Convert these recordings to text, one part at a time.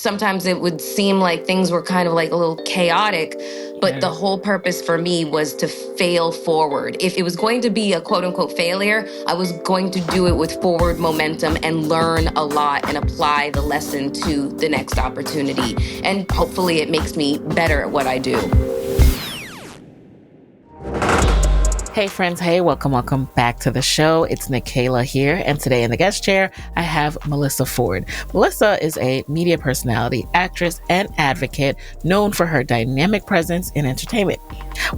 Sometimes it would seem like things were kind of like a little chaotic, but the whole purpose for me was to fail forward. If it was going to be a quote unquote failure, I was going to do it with forward momentum and learn a lot and apply the lesson to the next opportunity. And hopefully it makes me better at what I do. Hey friends, hey, welcome back to the show. It's Nikayla here, and today in the guest chair, I have Melyssa Ford. Melyssa is a media personality, actress, and advocate known for her dynamic presence in entertainment.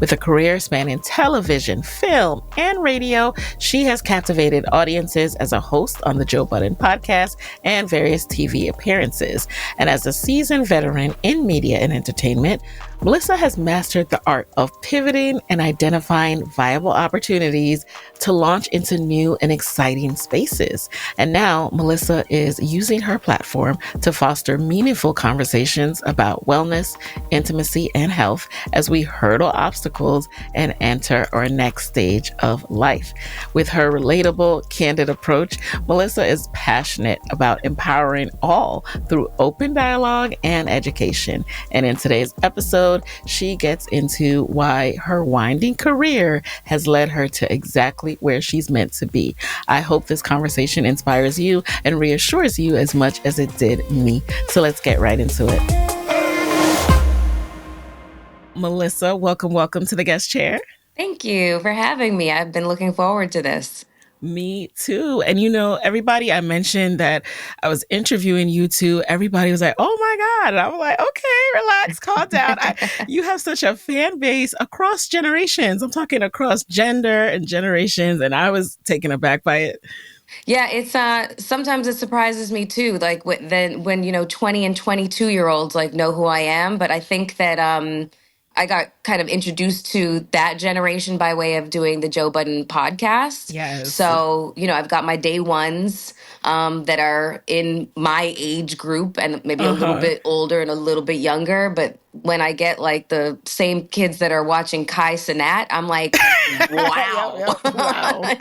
With a career spanning television, film, and radio, she has captivated audiences as a host on the Joe Budden podcast and various TV appearances. And as a seasoned veteran in media and entertainment, Melyssa has mastered the art of pivoting and identifying viable opportunities to launch into new and exciting spaces. And now Melyssa is using her platform to foster meaningful conversations about wellness, intimacy, and health as we hurdle obstacles and enter our next stage of life. With her relatable, candid approach, Melyssa is passionate about empowering all through open dialogue and education. And in today's episode, she gets into why her winding career has led her to exactly where she's meant to be. I hope this conversation inspires you and reassures you as much as it did me. So let's get right into it. Melyssa, welcome to the guest chair. Thank you for having me. I've been looking forward to this. Me too. And everybody, I mentioned that I was interviewing you two. Everybody was like, oh my God. And I was like, okay, relax, calm down. You have such a fan base across generations. I'm talking across gender and generations. And I was taken aback by it. Yeah, it's sometimes it surprises me too, like when 20 and 22-year-olds like know who I am, but I think that I got kind of introduced to that generation by way of doing the Joe Budden podcast. Yes. So, I've got my day ones that are in my age group and maybe a little bit older and a little bit younger. But when I get like the same kids that are watching Kai Cenat, I'm like, wow. Wow.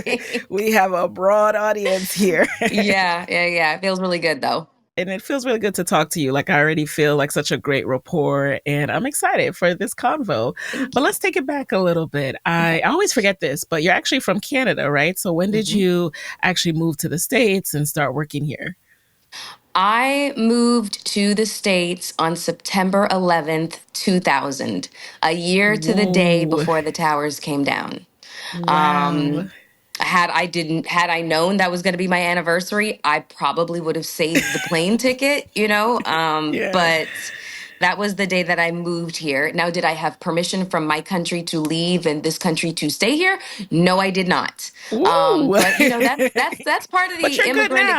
We have a broad audience here. Yeah. It feels really good though. And it feels really good to talk to you. Like, I already feel like such a great rapport, and I'm excited for this convo. But let's take it back a little bit. I always forget this, but you're actually from Canada, right? So when did you actually move to the States and start working here? I moved to the States on September 11th, 2000, a year to the day before the towers came down. Wow. Had I known that was going to be my anniversary, I probably would have saved the plane ticket, but that was the day that I moved here. Now, did I have permission from my country to leave and this country to stay here? No, I did not. But that's part of the immigrant.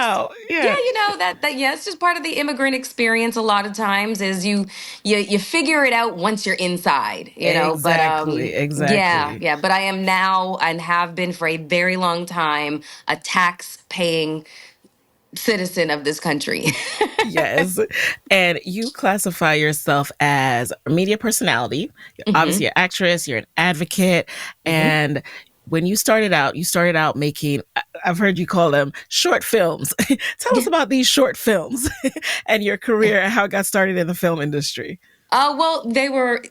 It's just part of the immigrant experience. A lot of times, is you figure it out once you're inside. Exactly. Yeah. But I am now and have been for a very long time a tax-paying citizen of this country. Yes. And you classify yourself as a media personality. Obviously, you're an actress, you're an advocate. And when you started out making, I've heard you call them short films. Tell us about these short films and your career and how it got started in the film industry. Well,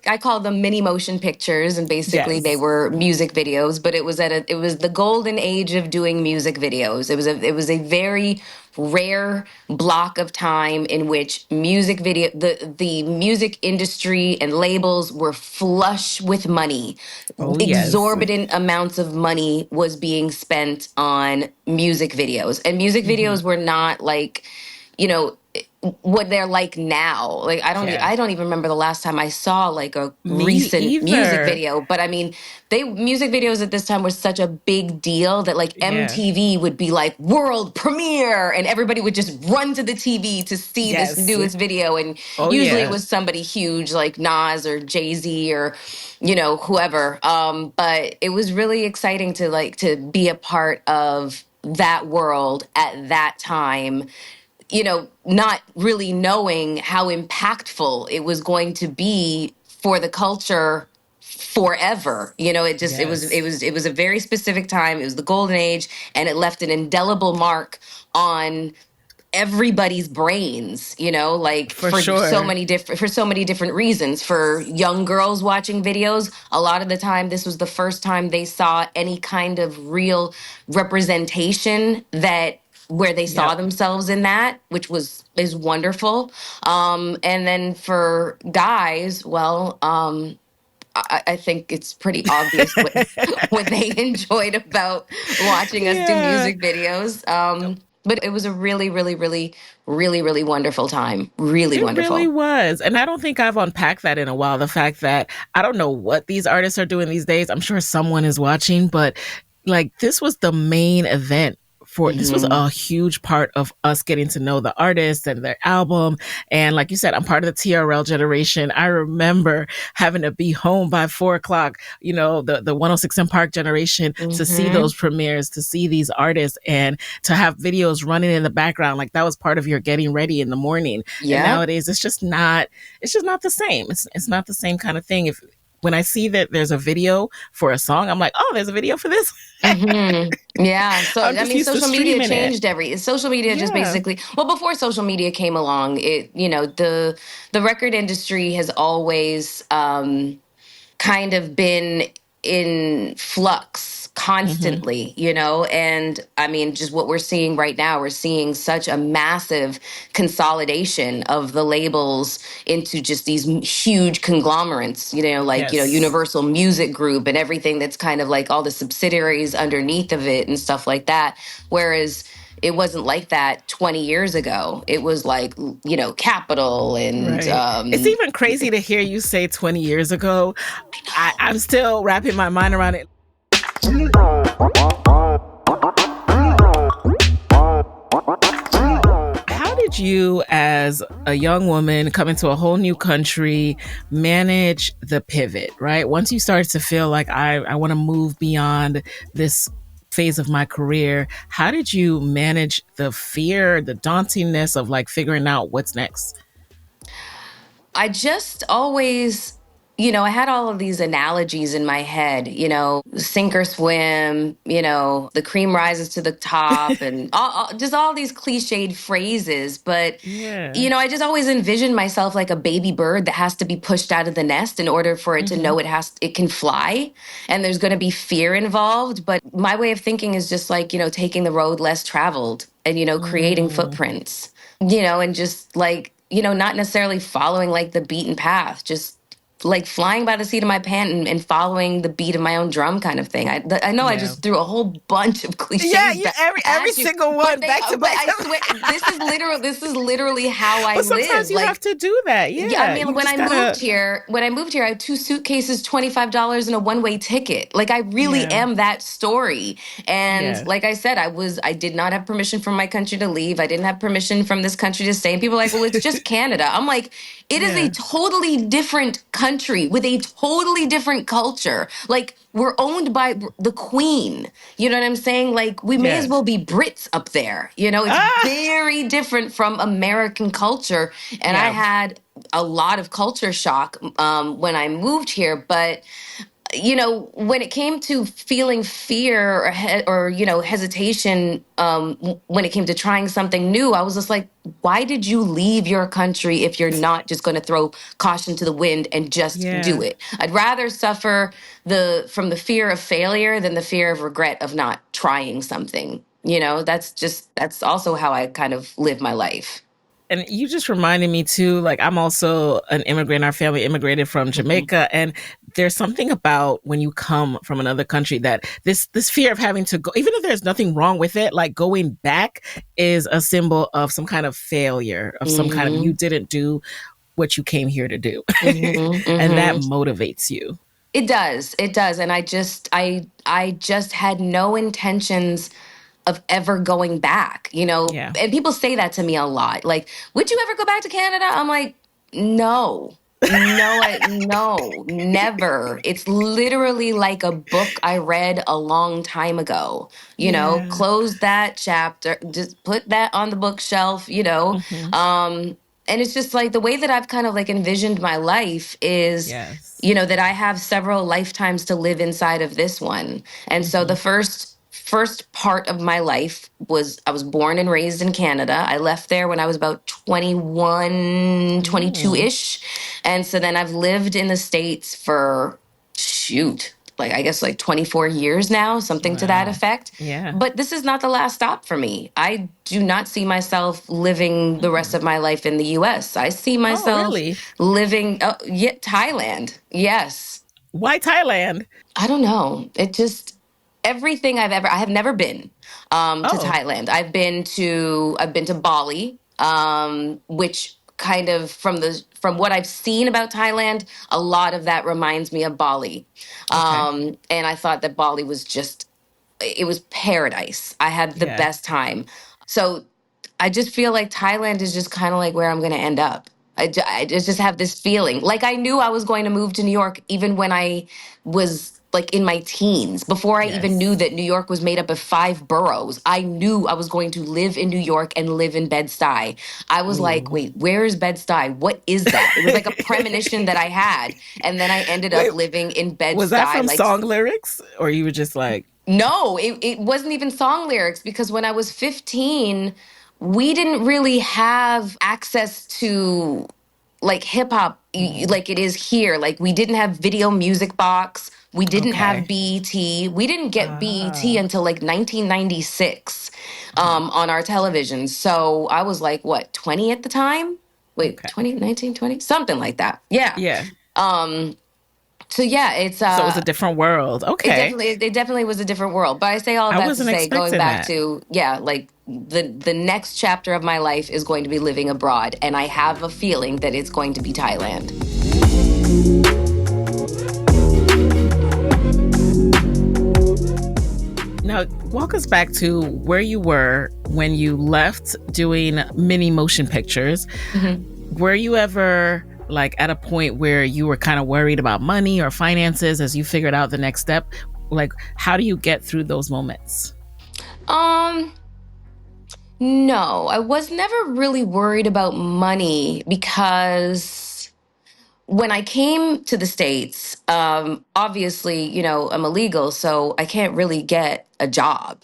I call them mini motion pictures, and basically they were music videos, but it was the golden age of doing music videos. It was a very rare block of time in which the music industry and labels were flush with money. Exorbitant amounts of money was being spent on music videos, and music videos were not like, what they're like now. Like I don't even remember the last time I saw like a recent music video. But I mean, music videos at this time were such a big deal that like MTV would be like world premiere, and everybody would just run to the TV to see this newest video. And usually it was somebody huge like Nas or Jay-Z or whoever. But it was really exciting to be a part of that world at that time, not really knowing how impactful it was going to be for the culture forever. It was a very specific time. It was the golden age, and it left an indelible mark on everybody's brains, like For sure. for so many different reasons. For young girls watching videos, a lot of the time this was the first time they saw any kind of real representation that where they saw Yep. themselves in that, which is wonderful. And then for guys, well, I think it's pretty obvious what they enjoyed about watching us do Yeah. music videos. But it was a really, really, really, really, really wonderful time. Really It really wonderful. was. And I don't think I've unpacked that in a while. The fact that I don't know what these artists are doing these days. I'm sure someone is watching, but like this was the main event for this was Hmm. a huge part of us getting to know the artists and their album. And like you said, I'm part of the TRL generation. I remember having to be home by 4 o'clock, the 106 in Park generation to see Hmm. those premieres, to see these artists and to have videos running in the background. Like that was part of your getting ready in the morning. And Yep. nowadays it's just not the same. It's not the same kind of thing. If when I see that there's a video for a song, I'm like, oh, there's a video for this. Hmm. Yeah. So I'm I just mean, used to social media streaming it. changed social media just Yeah. basically, well, before social media came along, the record industry has always kind of been in flux Hmm. constantly, and I mean, just what we're seeing right now, we're seeing such a massive consolidation of the labels into just these huge conglomerates, like, Yes. Universal Music Group and everything that's kind of like all the subsidiaries underneath of it and stuff like that. Whereas it wasn't like that 20 years ago. It was like, Capital and Right. It's even crazy to hear you say 20 years ago. I'm still wrapping my mind around it. How did you, as a young woman coming to a whole new country, manage the pivot, right? Once you started to feel like I want to move beyond this phase of my career, how did you manage the fear, the dauntingness of like figuring out what's next? I just always, I had all of these analogies in my head, sink or swim, the cream rises to the top, and just all these cliched phrases. But, Yeah. I just always envisioned myself like a baby bird that has to be pushed out of the nest in order for it to Hmm. know it can fly. And there's going to be fear involved. But my way of thinking is just like, taking the road less traveled and, creating Mm, footprints, and just like, not necessarily following like the beaten path, just like flying by the seat of my pants and following the beat of my own drum kind of thing. I know I yeah. just threw a whole bunch of Yeah, cliches you back every at you, single but one back to but back I to swear back. this is literally how I But sometimes live. you have Like, to do that. yeah, I Yeah. mean, You just gotta when I moved here, I had two suitcases, $25 and a one-way ticket. Like, I really yeah. am that story. And Yeah. like I said, I did not have permission from my country to leave. I didn't have permission from this country to stay. And people are like, well, it's just Canada. I'm like, it is a Yeah. totally different country with a totally different culture. Like, we're owned by the Queen. You know what I'm saying? Like, we may as Yes. well be Brits up there. It's Ah, very different from American culture. And I yeah. had a lot of culture shock when I moved here. But when it came to feeling fear or hesitation, when it came to trying something new, I was just like, why did you leave your country if you're not just going to throw caution to the wind and just do Yeah. it? I'd rather suffer from the fear of failure than the fear of regret of not trying something. That's also how I kind of live my life. And you just reminded me too, like I'm also an immigrant. Our family immigrated from Hmm. Jamaica. And there's something about when you come from another country that this fear of having to go, even if there's nothing wrong with it, like going back is a symbol of some kind of failure, of some kind of you Hmm. didn't do what you came here to do. Hmm. And that Hmm. motivates you. It does. It does. And I just had no intentions of ever going back, Yeah. And people say that to me a lot. Like, would you ever go back to Canada? I'm like, no. No, no, never. It's literally like a book I read a long time ago. Yeah. Close that chapter, just put that on the bookshelf, Hmm. and it's just like the way that I've kind of like envisioned my life is, Yes. that I have several lifetimes to live inside of this one. And so Hmm. the first first part of my life was I was born and raised in Canada. I left there when I was about 21, 22 Ooh, ish. And so then I've lived in the States for, shoot, like I guess like 24 years now, something to that wow. effect. Yeah. But this is not the last stop for me. I do not see myself living the rest Mm. of my life in the US. I see Oh, myself really? living, yeah, Thailand. Yes. Why Thailand? I don't know. It just everything I have never been to Oh, Thailand. I've been to Bali, which kind of from what I've seen about Thailand, a lot of that reminds me of Bali. okay. And I thought that Bali was just it was paradise. I had the Yeah. best time. So I just feel like Thailand is just kind of like where I'm going to end up. I just have this feeling. Like I knew I was going to move to New York even when I was like in my teens, before I even knew Yes. that New York was made up of 5 boroughs. I knew I was going to live in New York and live in Bed-Stuy. I was like, Ooh. wait, where is Bed-Stuy? What is that? It was like a premonition that I had. And then I ended up Wait, living in was that Bed-Stuy, from like song lyrics, or you were just like, no, it wasn't even song lyrics because when I was 15, we didn't really have access to like hip hop mm, like it is here. Like we didn't have Video Music Box. We didn't have okay, BET. We didn't get BET ah, until like 1996 mhm, on our television. So I was like, what, 20 at the time? Wait, okay, 20, 19, 20, something like that. Yeah. yeah. Um, so yeah, it's So it was a different world. it Okay, definitely it definitely was a different world. But I say all of I that to wasn't say, going expecting back that. to, yeah, like the next chapter of my life is going to be living abroad, and I have a feeling that it's going to be Thailand. Now, walk us back to where you were when you left doing mini motion pictures. Mhm. Were you ever like at a point where you were kind of worried about money or finances as you figured out the next step? Like, how do you get through those moments? Um, no, I was never really worried about money because when I came to the States, obviously, you know, I'm illegal, so I can't really get a job.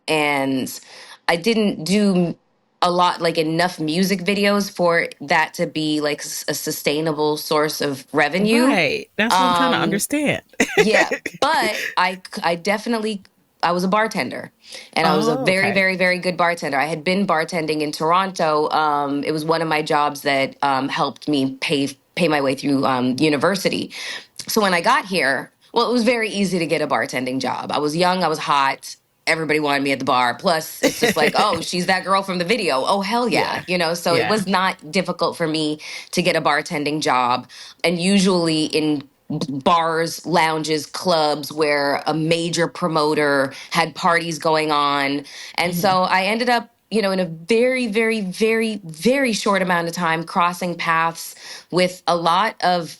And I didn't do a lot, like enough music videos for that to be like a sustainable source of revenue. Right. That's what I'm trying to Um, understand. yeah, but I definitely I was a bartender, and I was a Oh, very okay. very very good bartender. I had been bartending in Toronto. It was one of my jobs that helped me pay my way through university. So when I got here, well, it was very easy to get a bartending job. I was young, I was hot. Everybody wanted me at the bar. Plus, it's just like, oh, she's that girl from the video. Oh, hell yeah. Yeah. You know, so it Yeah. was not difficult for me to get a bartending job. And usually in bars, lounges, clubs where a major promoter had parties going on. And Hmm. so I ended up, you know, in a very, very, very, very short amount of time crossing paths with a lot of,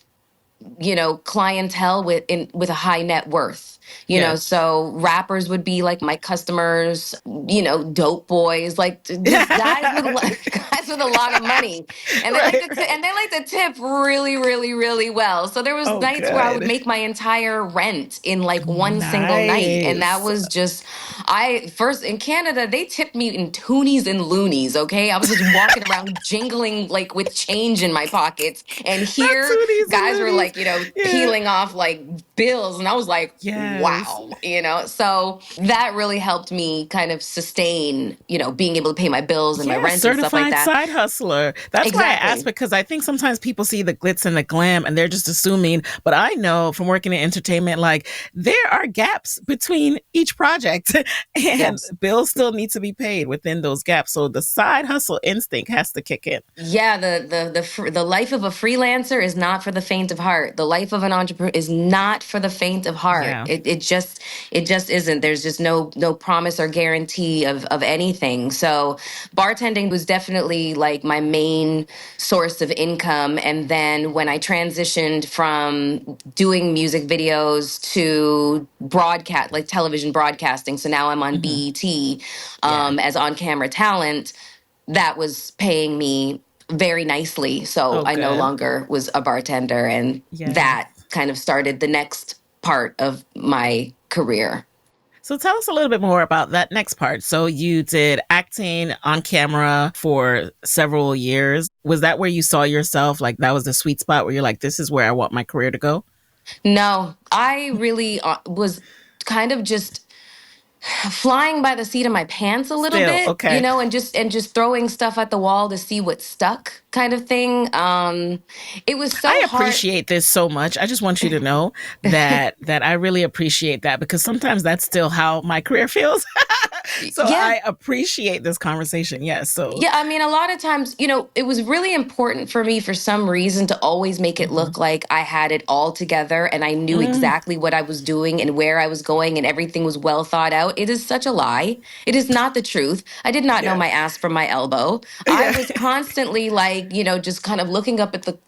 you know, clientele with a high net worth. You know, Yes. so rappers would be like my customers, you know, dope boys, like just guys with a lot of money. And they like Right. Right. and they like to tip really really really well. So there was Oh, nights where I would good. make my entire rent in like one single night, and that Nice. was just I first in Canada, they tipped me in toonies and loonies, okay? I was just walking around jingling like with change in my pockets. And Not here tooties and guys were loonies. like, you know, Yeah. peeling off like bills. And I was like, Yes. wow, you know? So that really helped me kind of sustain, you know, being able to pay my bills and my Yeah, rent and stuff like certified that. side hustler. That's why I asked, Exactly. because I think sometimes people see the glitz and the glam and they're just assuming. But I know from working in entertainment, like there are gaps between each project and Yes. bills still need to be paid within those gaps. So the side hustle instinct has to kick in. Yeah, the life of a freelancer is not for the faint of heart. The life of an entrepreneur is not for the faint of heart. Yeah. It just isn't. There's just no promise or guarantee of anything. So bartending was definitely like my main source of income. And then when I transitioned from doing music videos to broadcast, like television broadcasting, so now I'm on Hmm. BET Yeah. as on camera talent, that was paying me very nicely. So Oh, I no good. longer was a bartender. And Yes. that kind of started the next part of my career. So tell us a little bit more about that next part. So you did acting on camera for several years. Was that where you saw yourself? Like that was the sweet spot where you're like, this is where I want my career to go? No, I really was kind of just flying by the seat of my pants a little Still, bit, okay. and just throwing stuff at the wall to see what stuck, kind of thing. It was so I hard. appreciate this so much. I just want you to know that I really appreciate that because sometimes that's still how my career feels. So Yeah. I appreciate this conversation. Yes. So Yeah, I mean, a lot of times, it was really important for me for some reason to always make it mhm. look like I had it all together and I knew Mm, exactly what I was doing and where I was going and everything was well thought out. It is such a lie. It is not the truth. I did not know yeah. my ass from my elbow. I Yeah. was constantly like, just kind of looking up at the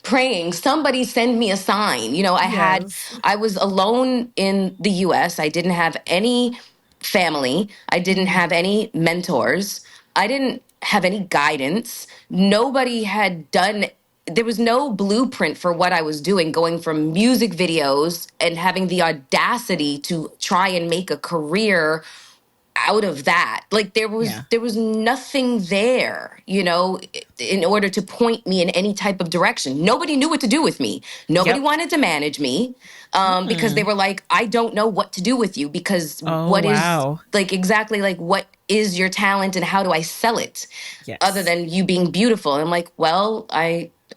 praying, somebody send me a sign. Yes. I was alone in the US. I didn't have any family. I didn't Mm, have any mentors. I didn't have any guidance. Nobody had done, there was no blueprint for what I was doing, going from music videos and having the audacity to try and make a career out of that. Like yeah. there was nothing there, in order to point me in any type of direction. Nobody knew what to do with me. Nobody Yep. wanted to manage me, because they Mm. were like, I don't know what to do with you, because Oh what is, wow. like, exactly, like, what is your talent and how do I sell it other Yes. than you being beautiful? And I'm like, well,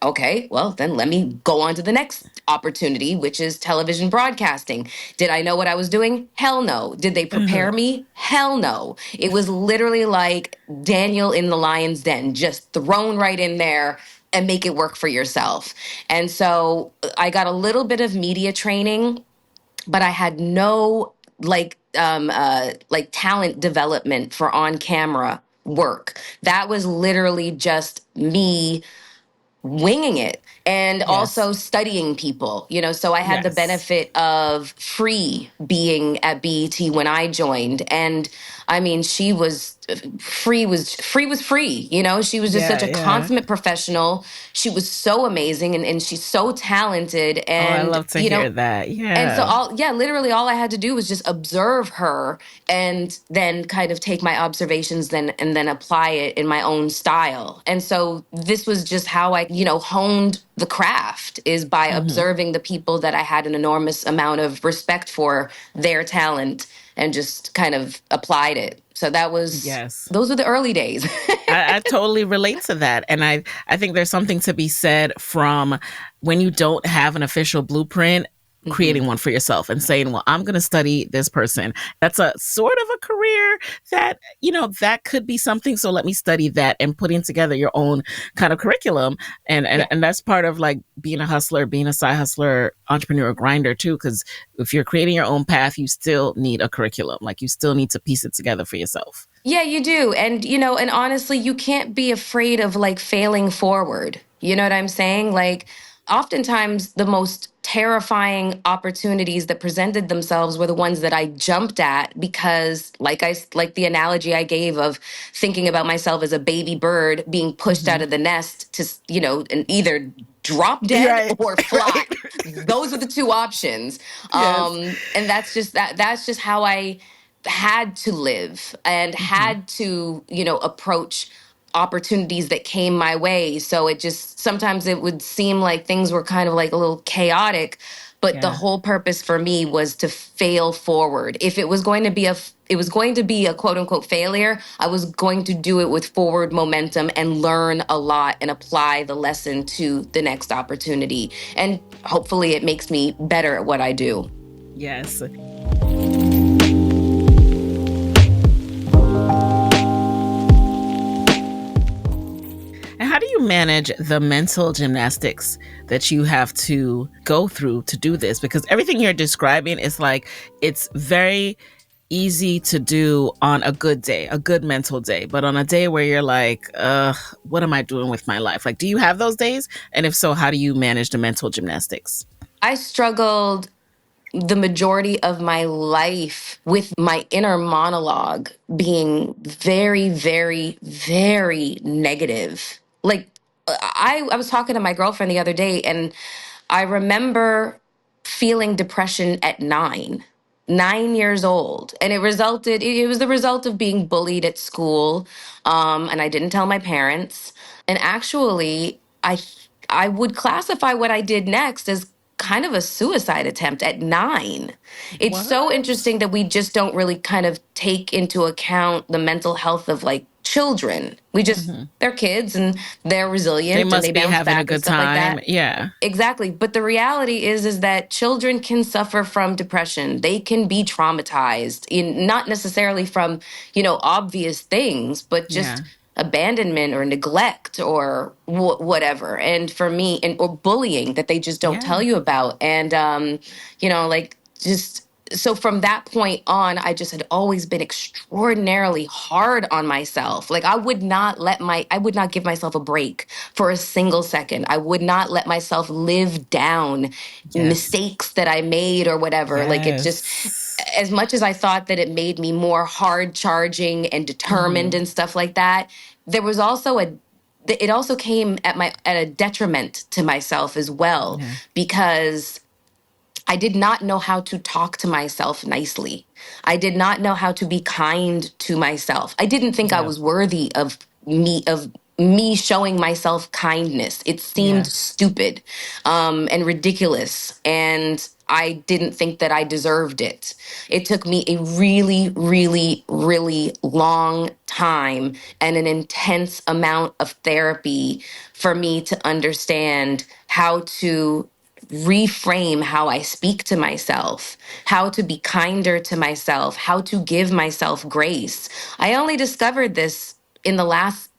okay, well, then let me go on to the next opportunity, which is television broadcasting. Did I know what I was doing? Hell no. Did they Uh-huh. prepare me? Hell no. It was literally like Daniel in the lion's den, just thrown right in there and make it work for yourself. And so I got a little bit of media training, but I had no like talent development for on camera work. That was literally just me winging it and Yes. also studying people, so I had the Yes. benefit of Free being at BET when I joined. And I mean, she was free. She was just such Yeah, a yeah. consummate professional. She was so amazing, and she's so talented. Oh, I And love to hear that. and so Yeah. literally all I had to do was just observe her and then kind of take my observations and then apply it in my own style. And so this was just how I, honed the craft, is by Hmm. observing the people that I had an enormous amount of respect for their talent and just kind of applied it. So Yes. those were the early days. I totally relate to that. And I think there's something to be said from when you don't have an official blueprint, Mhm. creating one for yourself and saying, well, I'm going to study this person. That's a sort of a career that, that could be something. So let me study that, and putting together your own kind of curriculum. And, and, Yeah. and that's part of like being a hustler, being a side hustler, entrepreneur, grinder too. Cause if you're creating your own path, you still need a curriculum. Like you still need to piece it together for yourself. Yeah, you do. And, and honestly, you can't be afraid of like failing forward. You know what I'm saying? Like, oftentimes the most terrifying opportunities that presented themselves were the ones that I jumped at because, like the analogy I gave of thinking about myself as a baby bird being pushed out Hmm. of the nest to, and either drop dead Right. or fly. Right. Those are the two options. Yes. And that's just how I had to live and Hmm. had to, approach opportunities that came my way. So it just sometimes it would seem like things were kind of like a little chaotic, but the Yeah. whole purpose for me was to fail forward. If it was going to be it was going to be a quote unquote failure, I was going to do it with forward momentum and learn a lot and apply the lesson to the next opportunity. And hopefully it makes me better at what I do. Yes. And how do you manage the mental gymnastics that you have to go through to do this? Because everything you're describing is like, it's very easy to do on a good day, a good mental day. But on a day where you're like, what am I doing with my life? Like, do you have those days? And if so, how do you manage the mental gymnastics? I struggled the majority of my life with my inner monologue being very, very, very negative. Like, I was talking to my girlfriend the other day, and I remember feeling depression at 9. 9 years old, and it was the result of being bullied at school, and I didn't tell my parents. And actually, I would classify what I did next as kind of a suicide attempt at 9. It's so What? interesting that we just don't really kind of take into account the mental health of like children. We just, Hmm. they're kids and they're They resilient and they must be bounce having a back and good stuff like time. that. Yeah. Exactly. But the reality is that children can suffer from depression. They can be traumatized in not necessarily from, obvious things, but just Yeah. abandonment or neglect or whatever. And for me, and or bullying that they just don't tell Yeah. you about. And like just so from that point on, I just had always been extraordinarily hard on myself. Like I would not give myself a break for a single second. I would not let myself live down Yes. mistakes that I made or whatever. Like it just, Yes. as much as I thought that it made me more hard charging and determined Hmm. and stuff like that, there was also it also came at a detriment to myself as well, Yeah. because I did not know how to talk to myself nicely. I did not know how to be kind to myself. I didn't think I Yeah. was worthy of me showing myself kindness. It seemed Yeah. stupid, and ridiculous, and I didn't think that I deserved it. It took me a really, really, really long time and an intense amount of therapy for me to understand how to reframe how I speak to myself, how to be kinder to myself, how to give myself grace. I only discovered this in the last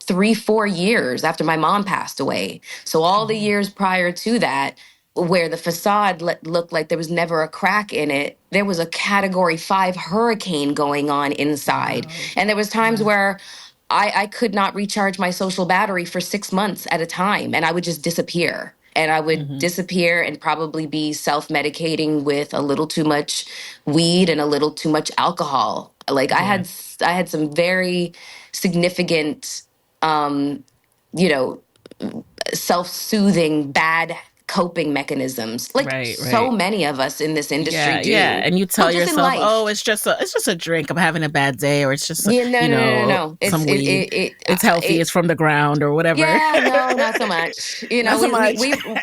3, 4 years after my mom passed away. So all the Mhm. years prior to that, where the facade looked like there was never a crack in it, there was a category 5 hurricane going on inside. Wow. And there was times Yeah. where I could not recharge my social battery for 6 months at a time, and I would just disappear. And I would Hmm. disappear and probably be self medicating with a little too much weed and a little too much alcohol. Like Yeah. I had some very significant, um, you know, self soothing, bad coping mechanisms, like Right. so Right. many of us in this industry Yeah, yeah. do. And you Well, tell just in yourself, "Oh, life. it's just a drink. I'm having a bad day," or it's just, Yeah, no, no, no, no, no. some It's weed. It's healthy. it It's from the ground or whatever. Yeah, no, not so much. Not so much.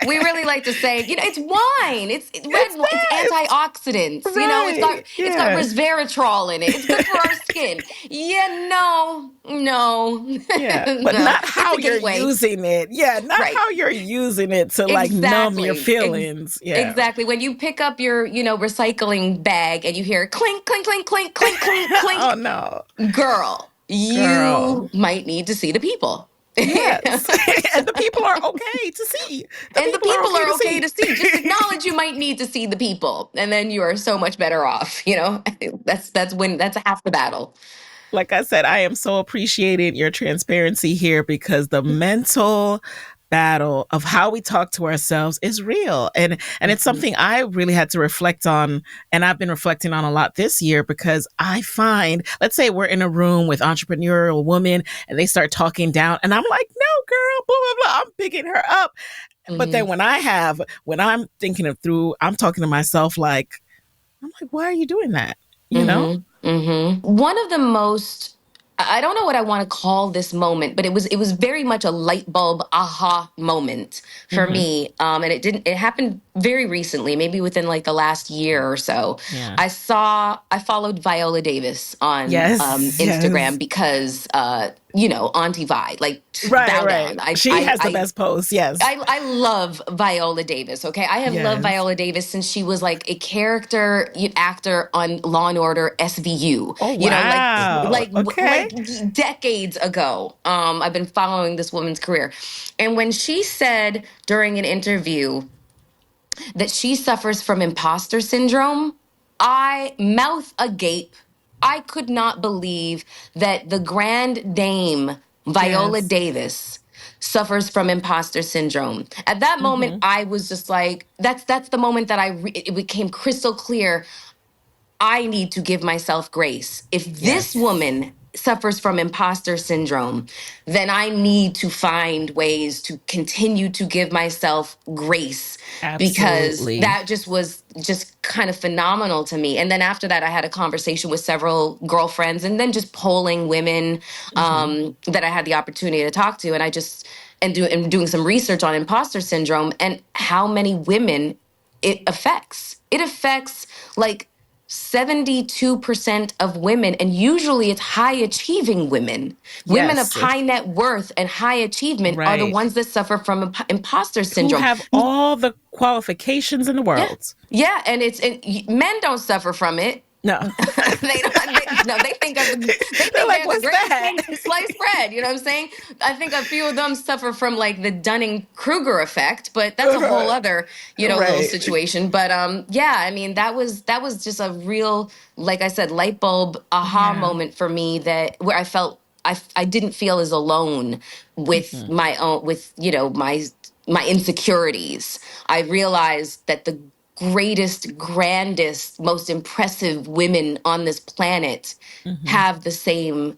We really like to say, it's wine. It's red It's wine. It's this. antioxidants. Right. It's got Yeah. resveratrol in it. It's good for our skin. Yeah, no, no, Yeah. But no. not It's how a you're gateway. using it. Yeah, not Right. how you're using it to like numb your Exactly. feelings. Yeah. Exactly. When you pick up your, recycling bag and you hear clink, clink, clink, clink, clink, clink, Oh clink, no. girl, Girl. you might need to see the people. Yes. And the people are okay to see. The And the people are people okay are to okay see. to see. Just acknowledge you might need to see the people, and then you are so much better off. That's half the battle. Like I said, I am so appreciating your transparency here because the mental battle of how we talk to ourselves is real. And it's Mhm. something I really had to reflect on, and I've been reflecting on a lot this year because I find, let's say we're in a room with entrepreneurial women and they start talking down and I'm like, "No, girl, blah blah blah." I'm picking her up. But then Mhm. when I'm thinking it through, I'm talking to myself like, I'm like, "Why are you doing that?" You know? Mhm. Mhm. One of the most, I don't know what I want to call this moment, but it was very much a light bulb aha moment for Mhm. me. And it happened very recently, maybe within like the last year or so. Yeah. I followed Viola Davis on Yes, yes. Instagram because Auntie Vi, like Right, bow right. down. She has the best post. Yes. I love Viola Davis. Okay, I have loved Yes. Viola Davis since she was like a character actor on Law and Order SVU. Oh, You know, like wow. like Okay. like decades ago. I've been following this woman's career, and when she said during an interview that she suffers from imposter syndrome, I mouth agape. I could not believe that the grand dame Viola Yes. Davis suffers from imposter syndrome. At that moment, Mm-hmm. I was just like, that's the moment that it became crystal clear. I need to give myself grace. If this Yes. woman suffers from imposter syndrome, then I need to find ways to continue to give myself grace, because Absolutely. that just was just kind of phenomenal to me. And then after that, I had a conversation with several girlfriends, and then just polling women Mm-hmm. that I had the opportunity to talk to. And and doing some research on imposter syndrome and how many women it affects. It affects like 72% of women, and usually it's high achieving women. Women of Yes. high net worth and high achievement are the Right. ones that suffer from imposter Who syndrome. have all the qualifications in the Yeah. world. Yeah, and men don't suffer from it. No. They don't. No, they They're think like, they're the what's greatest that? thing since sliced bread. You know what I'm saying? I think a few of them suffer from like the Dunning-Kruger effect, but that's a whole other, little Right. situation. But yeah, I mean, that was just a real, like I said, light bulb aha Yeah. moment for me, that where I felt I didn't feel as alone with Mm-hmm. my own, with my insecurities. I realized that the greatest, grandest, most impressive women on this planet Mm-hmm. have the same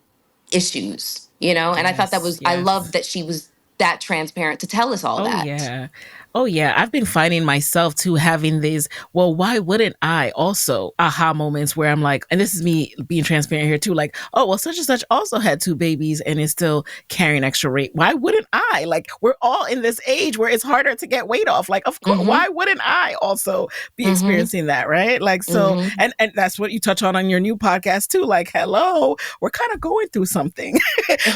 issues, you know? And I thought Yes. I Yes. loved that she was that transparent to tell us all Oh, that. yeah. Oh, yeah. I've been finding myself too having these, well, why wouldn't I also aha moments where I'm like, and this is me being transparent here too, like, oh, well, such and such also had two babies and is still carrying extra weight. Why wouldn't I? Like, we're all in this age where it's harder to get weight off. Like, of course, Mm-hmm. why wouldn't I also be Mm-hmm. experiencing that? Right. Like, so, Mm-hmm. and that's what you touch on your new podcast too. Like, hello, we're kind of going through something.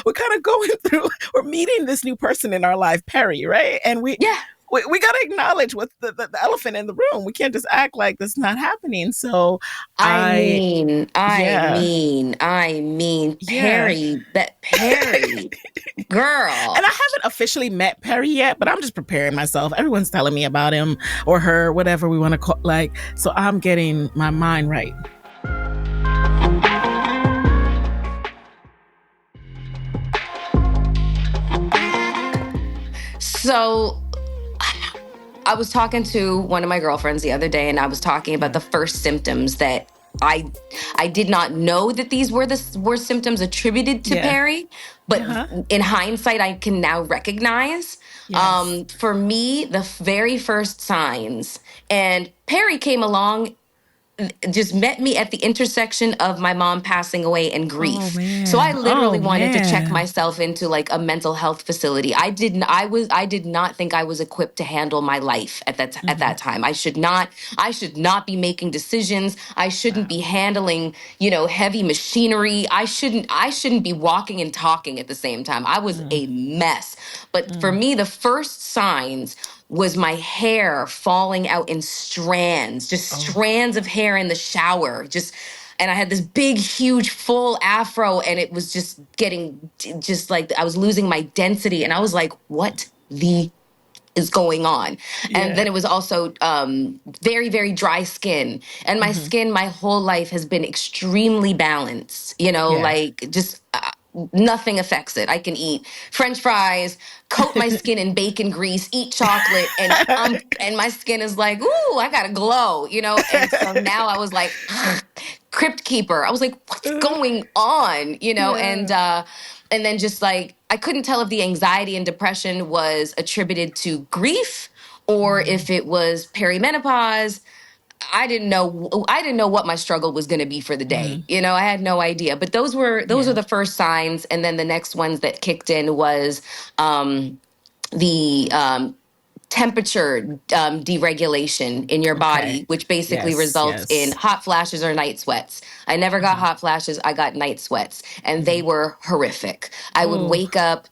We're kind of going through, we're meeting this new person in our life, Perry, right? And Yeah. we got to acknowledge what's the elephant in the room. We can't just act like this is not happening. So I I, mean, I yeah, mean, I mean, yeah. Perry, And girl. I haven't officially met Perry yet, but I'm just preparing myself. Everyone's telling me about him or her, whatever we want to call, like, so I'm getting my mind right. So I was talking to one of my girlfriends the other day, and I was talking about Yeah. the first symptoms that I I did not know that these were symptoms attributed to Yeah. Perry, but Uh-huh. in hindsight, I can now recognize. Yes. For me, the very first signs, and Perry came along, just met me at the intersection of my mom passing away and Oh grief. So I man. literally Oh wanted to check man. myself into like a mental health facility. I did not think I was equipped to handle my life at Mm-hmm. that time. I should not be making decisions. I shouldn't Wow. be handling, heavy machinery. I shouldn't be walking and talking at the same time. I was Mm, a mess. But for mm. me, the first signs was my hair falling out in strands, just Oh. strands of hair in the shower. And I had this big, huge, full afro, and it was just getting, just like I was losing my density. And I was like, what the is going on? And Yeah. then it was also very, very dry skin. And my Mm-hmm. skin, my whole life has been extremely balanced, Yeah. like just nothing affects it. I can eat French fries, coat my skin in bacon grease, eat chocolate, and my skin is like, ooh, I got to glow. And so now I was like, crypt keeper. I was like, what's going on? Yeah. And then just like I couldn't tell if the anxiety and depression was attributed to grief or Mm, if it was perimenopause. I didn't know what my struggle was going to be for the day. mm. I had no idea. But those were Yeah. the first signs, and then the next ones that kicked in was the temperature deregulation in your Okay. body, which basically Yes. results in Yes. hot flashes or night sweats. I never got Mm-hmm. hot flashes, I got night sweats, and they Mm-hmm. were horrific. I would Oh. wake up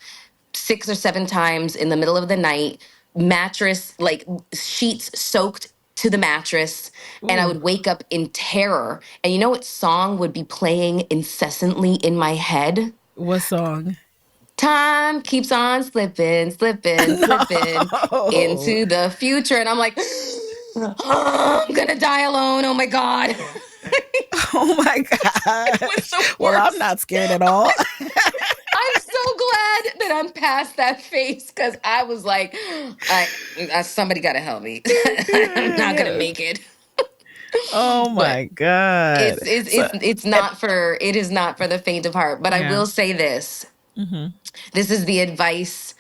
6 or 7 times in the middle of the night, mattress, like sheets soaked to the mattress, and I Ooh. would wake up in terror. And you know what song would be playing incessantly in my head? What song? Time keeps on slipping, slipping, slipping No. into the future. And I'm like, I'm gonna die alone. Oh my God. Oh my It God. was the Well, I'm worst. not scared at all. I'm so glad that I'm past that phase, because I was like, somebody got to help me. I'm not gonna Yeah. make it. Oh But my God. So, and, it is not for the faint of heart. But I yeah. will say this. Mm-hmm. This is the advice.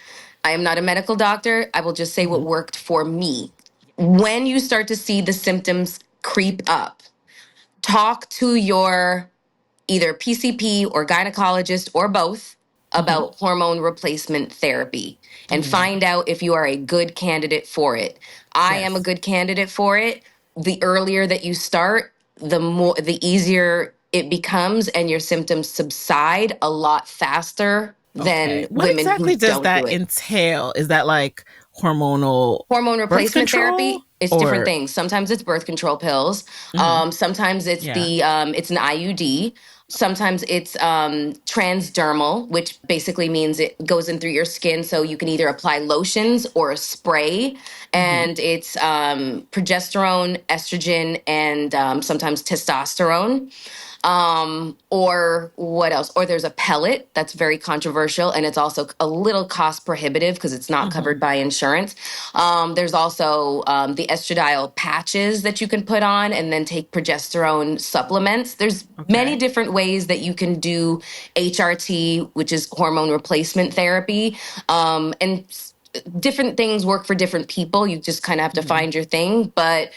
I am not a medical doctor. I will just say what Mm-hmm. worked for me. When you start to see the symptoms creep up, talk to your either PCP or gynecologist or both Mm-hmm. about hormone replacement therapy and Mm. find out if you are a good candidate for it. I am a Yes. good candidate for it. The earlier that you start, the easier it becomes and your symptoms subside a lot faster Okay. than What women who exactly does don't do that it. entail? Is that like hormonal Hormone birth replacement control therapy, it's different or? things. Sometimes it's birth control pills. Mhm. Sometimes Yeah. it's an IUD. Sometimes it's transdermal, which basically means it goes in through your skin, so you can either apply lotions or a spray. Mhm. And it's progesterone, estrogen, and sometimes testosterone. Or what else? Or there's a pellet that's very controversial, and it's also a little cost prohibitive because it's not Mhm. covered by insurance. There's also the estradiol patches that you can put on and then take progesterone supplements. There's many Okay. different ways that you can do HRT, which is hormone replacement therapy. And different things work for different people. You just kind of have to Mhm. find your thing. But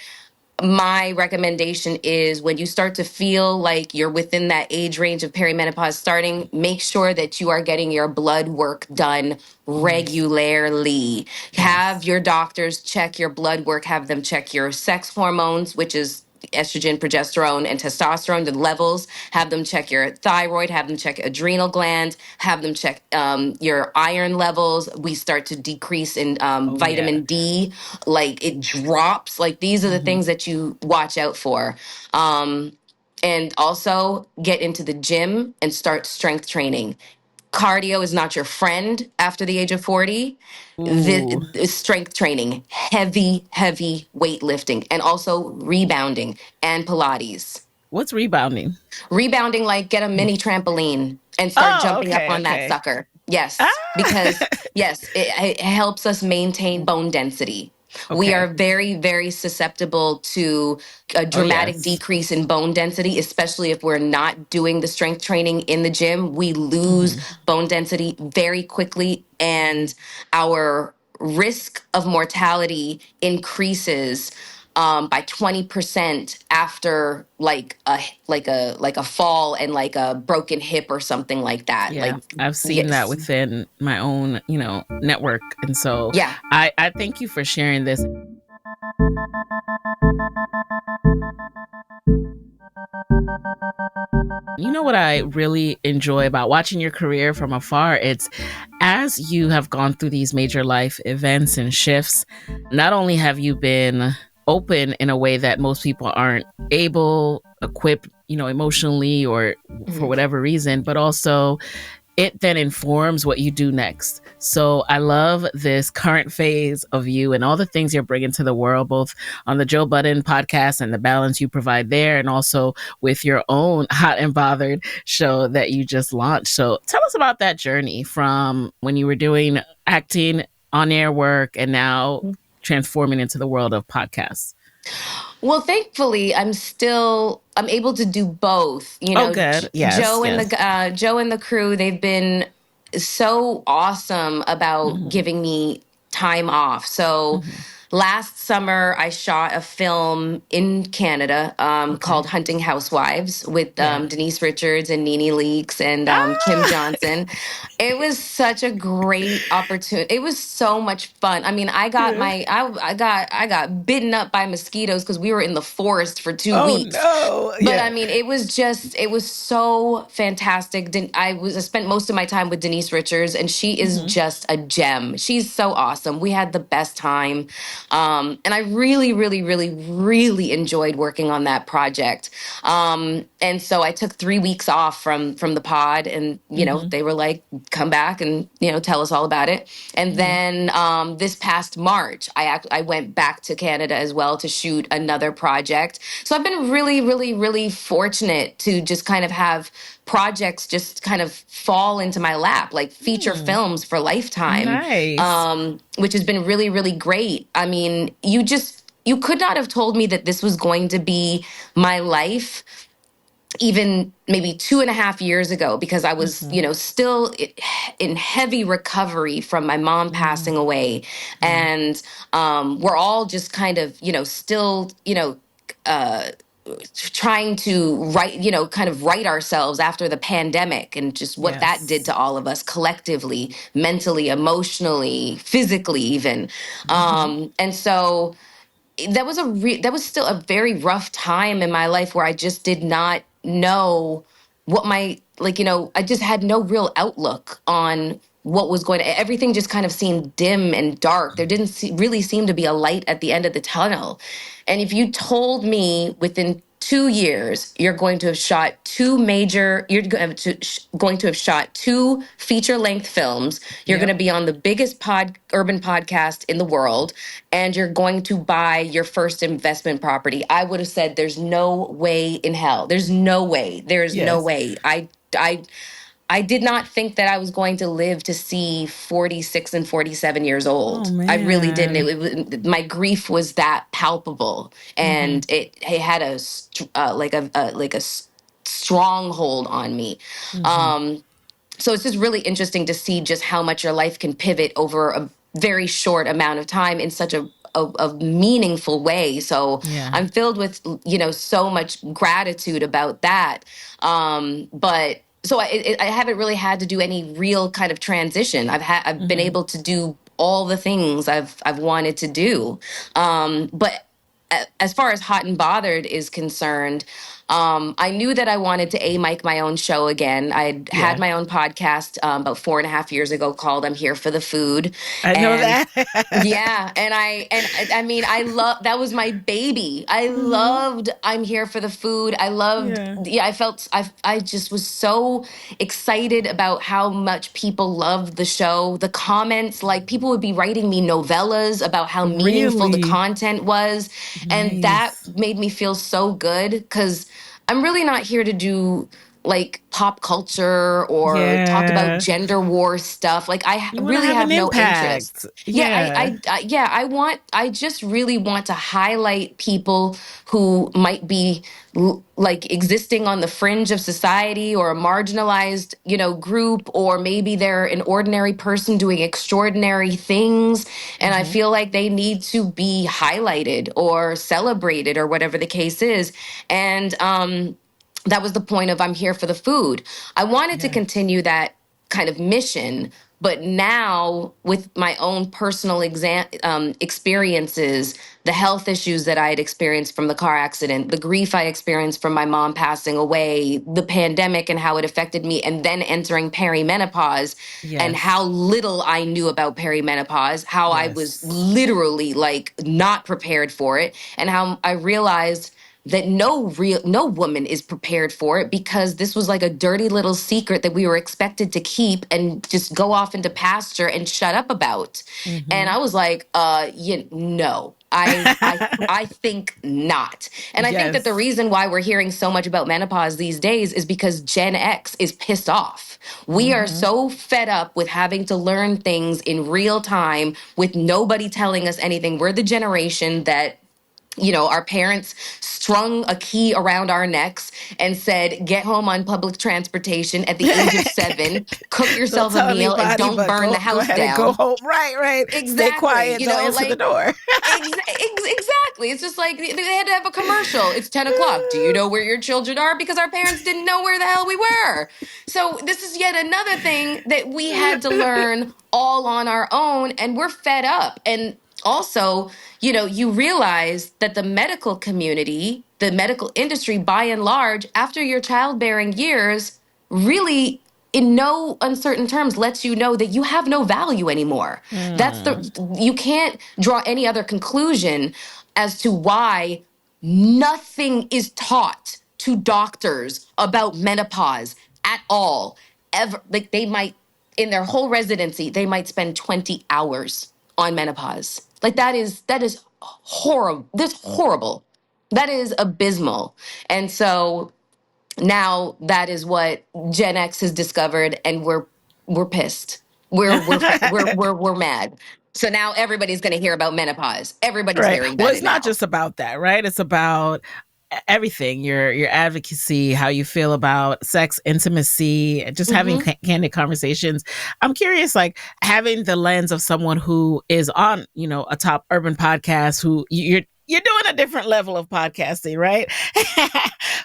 my recommendation is when you start to feel like you're within that age range of perimenopause starting, make sure that you are getting your blood work done Yes. regularly. Have Yes. your doctors check your blood work, have them check your sex hormones, which is estrogen, progesterone, and testosterone, the levels. Have them check your thyroid, have them check adrenal glands, have them check your iron levels. We start to decrease in Oh yeah. vitamin D, like it drops. Like these are the Mhm. things that you watch out for. And also get into the gym and start strength training. Cardio is not your friend after the age of 40. Ooh. The strength training, heavy weightlifting, and also rebounding and Pilates. What's rebounding? Rebounding, like get a mini trampoline and start Oh, jumping up okay, on that okay. sucker. Yes, Ah. because yes, it helps us maintain bone density. We are Okay. very susceptible to a Oh dramatic yes. decrease in bone density, especially if we're not doing the strength training in the gym. We lose Mhm. bone density very quickly, and our risk of mortality increases by 20% after like a fall and like a broken hip or something like that. Yeah, Like I've seen that yes. within my own, network. And so Yeah. I thank you for sharing this. You know what I really enjoy about watching your career from afar? It's as you have gone through these major life events and shifts, not only have you been open in a way that most people aren't able, equipped, emotionally or for Mhm. whatever reason, but also it then informs what you do next. So I love this current phase of you and all the things you're bringing to the world, both on the Joe Budden podcast and the balance you provide there, and also with your own Hot and Bothered show that you just launched. So tell us about that journey from when you were doing acting, on air work, and now transforming into the world of podcasts. Well, thankfully, I'm able to do both. You Oh, know, good. Yes, yes. Joe and the crew, they've been so awesome about Mm-hmm. giving me time off. So Mm-hmm. last summer, I shot a film in Canada Okay. called Hunting Housewives with Yeah. Denise Richards and Nene Leakes and Kim Ah! Johnson. It was such a great opportunity. It was so much fun. I mean, Yeah. I got bitten up by mosquitoes because we were in the forest for two Oh weeks. no. But I Yeah. mean, it was so fantastic. I spent most of my time with Denise Richards, and she is Mm-hmm. just a gem. She's so awesome. We had the best time, and I really enjoyed working on that project. And so I took 3 weeks off from the pod, and Mm-hmm. they were like, "Come back and tell us all about it." And Mm-hmm. then this past March, I went back to Canada as well to shoot another project. So I've been really fortunate to just kind of have projects just kind of fall into my lap, like feature Hmm. films for Lifetime, Nice. which has been really great. I mean, you just you could not have told me that this was going to be my life even maybe 2.5 years ago, because I was, Mm-hmm. still in heavy recovery from my mom passing Mm. away. Yeah. And we're all just kind of, still, uh, trying to kind of right ourselves after the pandemic and just what that did Yes. to all of us collectively, mentally, emotionally, physically, even. Mm-hmm. And so that was still a very rough time in my life where I just did not know what my I just had no real outlook on what was going to. Everything just kind of seemed dim and dark. There didn't really seem to be a light at the end of the tunnel. And if you told me within 2 years you're going to have shot going to have shot two feature length films, you're going to Yep. be on the biggest urban podcast in the world, and you're going to buy your first investment property, I would have said, there's no way in hell. There's no way. There's no Yes. way. I I did not think that I was going to live to see 46 and 47 years Oh old. I really didn't. man. My grief was that palpable, Mm-hmm. and it had like a stronghold on me. Mm-hmm. Um, so it's just really interesting to see just how much your life can pivot over a very short amount of time in such a meaningful way. So Yeah. I'm filled with so much gratitude about that. But so I haven't really had to do any real kind of transition. I've been Mm-hmm. able to do all the things I've wanted to do. But as far as Hot and Bothered is concerned, I knew that I wanted to make my own show again. I had Yeah. my own podcast about 4.5 years ago called "I'm Here for the Food," I know and that. yeah, I mean, I love that was my baby. I Mm-hmm. loved "I'm Here for the Food." I loved, Yeah. yeah. I just was so excited about how much people loved the show. The comments, like people would be writing me novellas about how meaningful the Really content was, and that nice. made me feel so good because I'm really not here to do like pop culture or talk about Yeah. gender war stuff. Like You want to really have an have no interest. impact. Yeah, Yeah. I just really want to highlight people who might be like existing on the fringe of society or a marginalized, group, or maybe they're an ordinary person doing extraordinary things. And I Mm-hmm. feel like they need to be highlighted or celebrated or whatever the case is. And, that was the point of "I'm Here for the Food." I wanted to Yeah. continue that kind of mission, but now with my own personal experiences, the health issues that I had experienced from the car accident, the grief I experienced from my mom passing away, the pandemic and how it affected me, and then entering perimenopause and how Yes. little I knew about perimenopause, how I was Yes. literally like not prepared for it, and how I realized that no woman is prepared for it, because this was like a dirty little secret that we were expected to keep and just go off into pasture and shut up about. And Mm-hmm. I was like, no. I think not. And I think that the Yes. reason why we're hearing so much about menopause these days is because Gen X is pissed off. We are Mm-hmm. so fed up with having to learn things in real time with nobody telling us anything. We're the generation that our parents strung a key around our necks and said, get home on public transportation at the age of 7, cook Don't yourself a tell meal, and anybody, don't but burn the go house ahead and go down. home. Right, right. Stay Exactly. quiet. Don't And answer the like, door. exactly. It's just like they had to have a commercial. It's 10 o'clock. Do you know where your children are? Because our parents didn't know where the hell we were. So this is yet another thing that we had to learn all on our own, and we're fed up. And also, you realize that the medical community, the medical industry, by and large, after your childbearing years, really, in no uncertain terms, lets you know that you have no value anymore. Mm. You can't draw any other conclusion as to why nothing is taught to doctors about menopause at all. Ever. Like they might, in their whole residency, they might spend 20 hours on menopause. Like that is horrible. This horrible. That is abysmal. And so now that is what Gen X has discovered, and we're pissed. We're mad. So now everybody's going to hear about menopause. Everybody's Right. hearing Well, about it's it not now. just about that, right? It's about everything, your advocacy, how you feel about sex, intimacy, just having Hmm. candid conversations. I'm curious, like having the lens of someone who is on, a top urban podcast, who you're doing a different level of podcasting, right?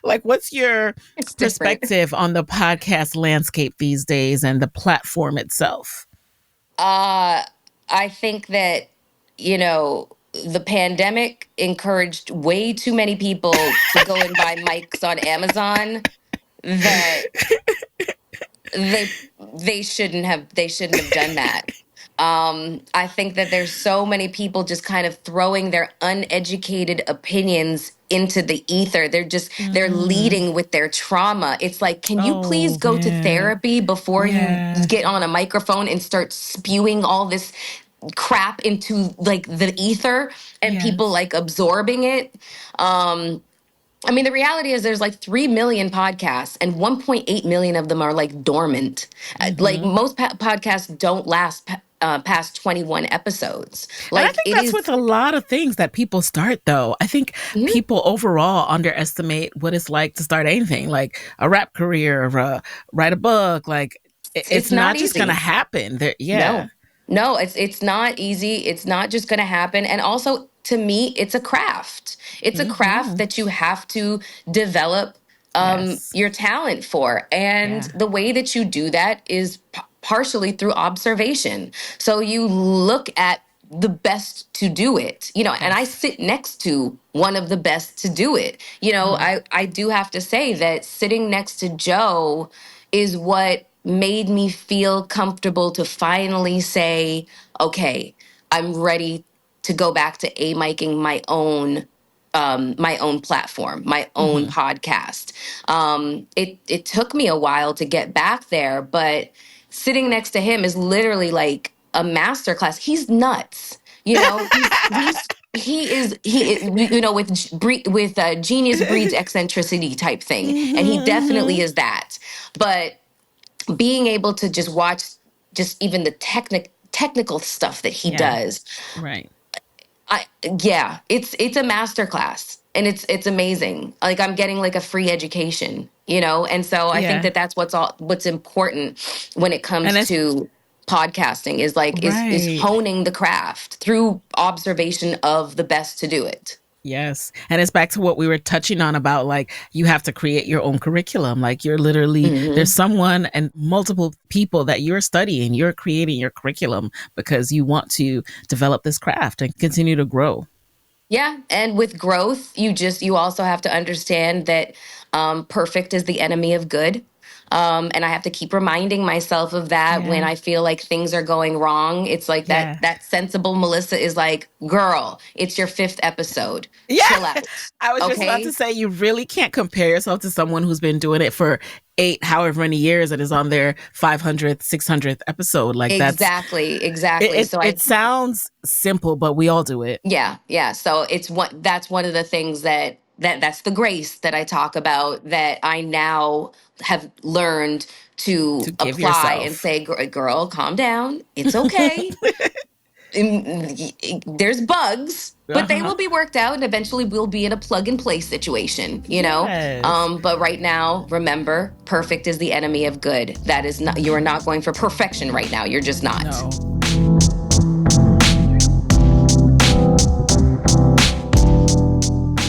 Like, what's your It's different. perspective on the podcast landscape these days and the platform itself? Uh, I think that, the pandemic encouraged way too many people to go and buy mics on Amazon that they they shouldn't have done that. I think that there's so many people just kind of throwing their uneducated opinions into the ether. They're Mm. leading with their trauma. It's like, can you please Oh go to man. therapy before you Yeah. get on a microphone and start spewing all this crap into like the ether and people Yes. like absorbing it? I mean, the reality is there's like 3 million podcasts and 1.8 million of them are like dormant. Like Hmm. most podcasts don't last past 21 episodes. And I Like think it that's with is. a lot of things that people start, though. I think Mhm. people overall underestimate what it's like to start anything, like a rap career or write a book. Like, it's It's not not just going to easy. happen. There, yeah. No, no, it's not easy. It's not just going to happen. And also, to me, it's a craft. It's a craft Hmm. that you have to develop Yes. your talent for. And Yeah. the way that you do that is partially through observation. So you look at the best to do it, and I Yes. sit next to one of the best to do it. Hmm. I do have to say that sitting next to Joe is what made me feel comfortable to finally say, okay, I'm ready to go back to miking my own platform, my own Hmm. podcast. It took me a while to get back there, but sitting next to him is literally like a masterclass. He's nuts, with genius breeds eccentricity type thing, and he definitely Hmm. is that. But being able to just watch just even the technical stuff that he Yeah. does, Right. I yeah, it's a masterclass, and it's amazing. Like I'm getting like a free education, and so I think Yeah. that that's what's important when it And comes it's to podcasting is like is right. honing the craft through observation of the best to do it. Yes. And it's back to what we were touching on about like you have to create your own curriculum. Like you're literally there's Hmm. someone and multiple people that you're studying, you're creating your curriculum because you want to develop this craft and continue to grow. Yeah, and with growth, you also have to understand that perfect is the enemy of good. And I have to keep reminding myself of that when Yeah. I feel like things are going wrong. It's like that Yeah. that sensible Melyssa is like, girl, it's your fifth episode. Yeah. Chill out. I was just about to Okay? say you really can't compare yourself to someone who's been doing it for eight, however many years and is on their 500th, 600th episode. Like that's Exactly, it, exactly. it, So it sounds simple, but we all do it yeah, yeah. So that's one of the things that's the grace that I talk about that I now have learned to to give apply and yourself. say, Girl, calm down. It's okay. There's bugs, but they Uh-huh. will be worked out and eventually we'll be in a plug and play situation, Yes. But right now, remember, perfect is the enemy of good. That is not, you are not going for perfection right now. You're just not. No.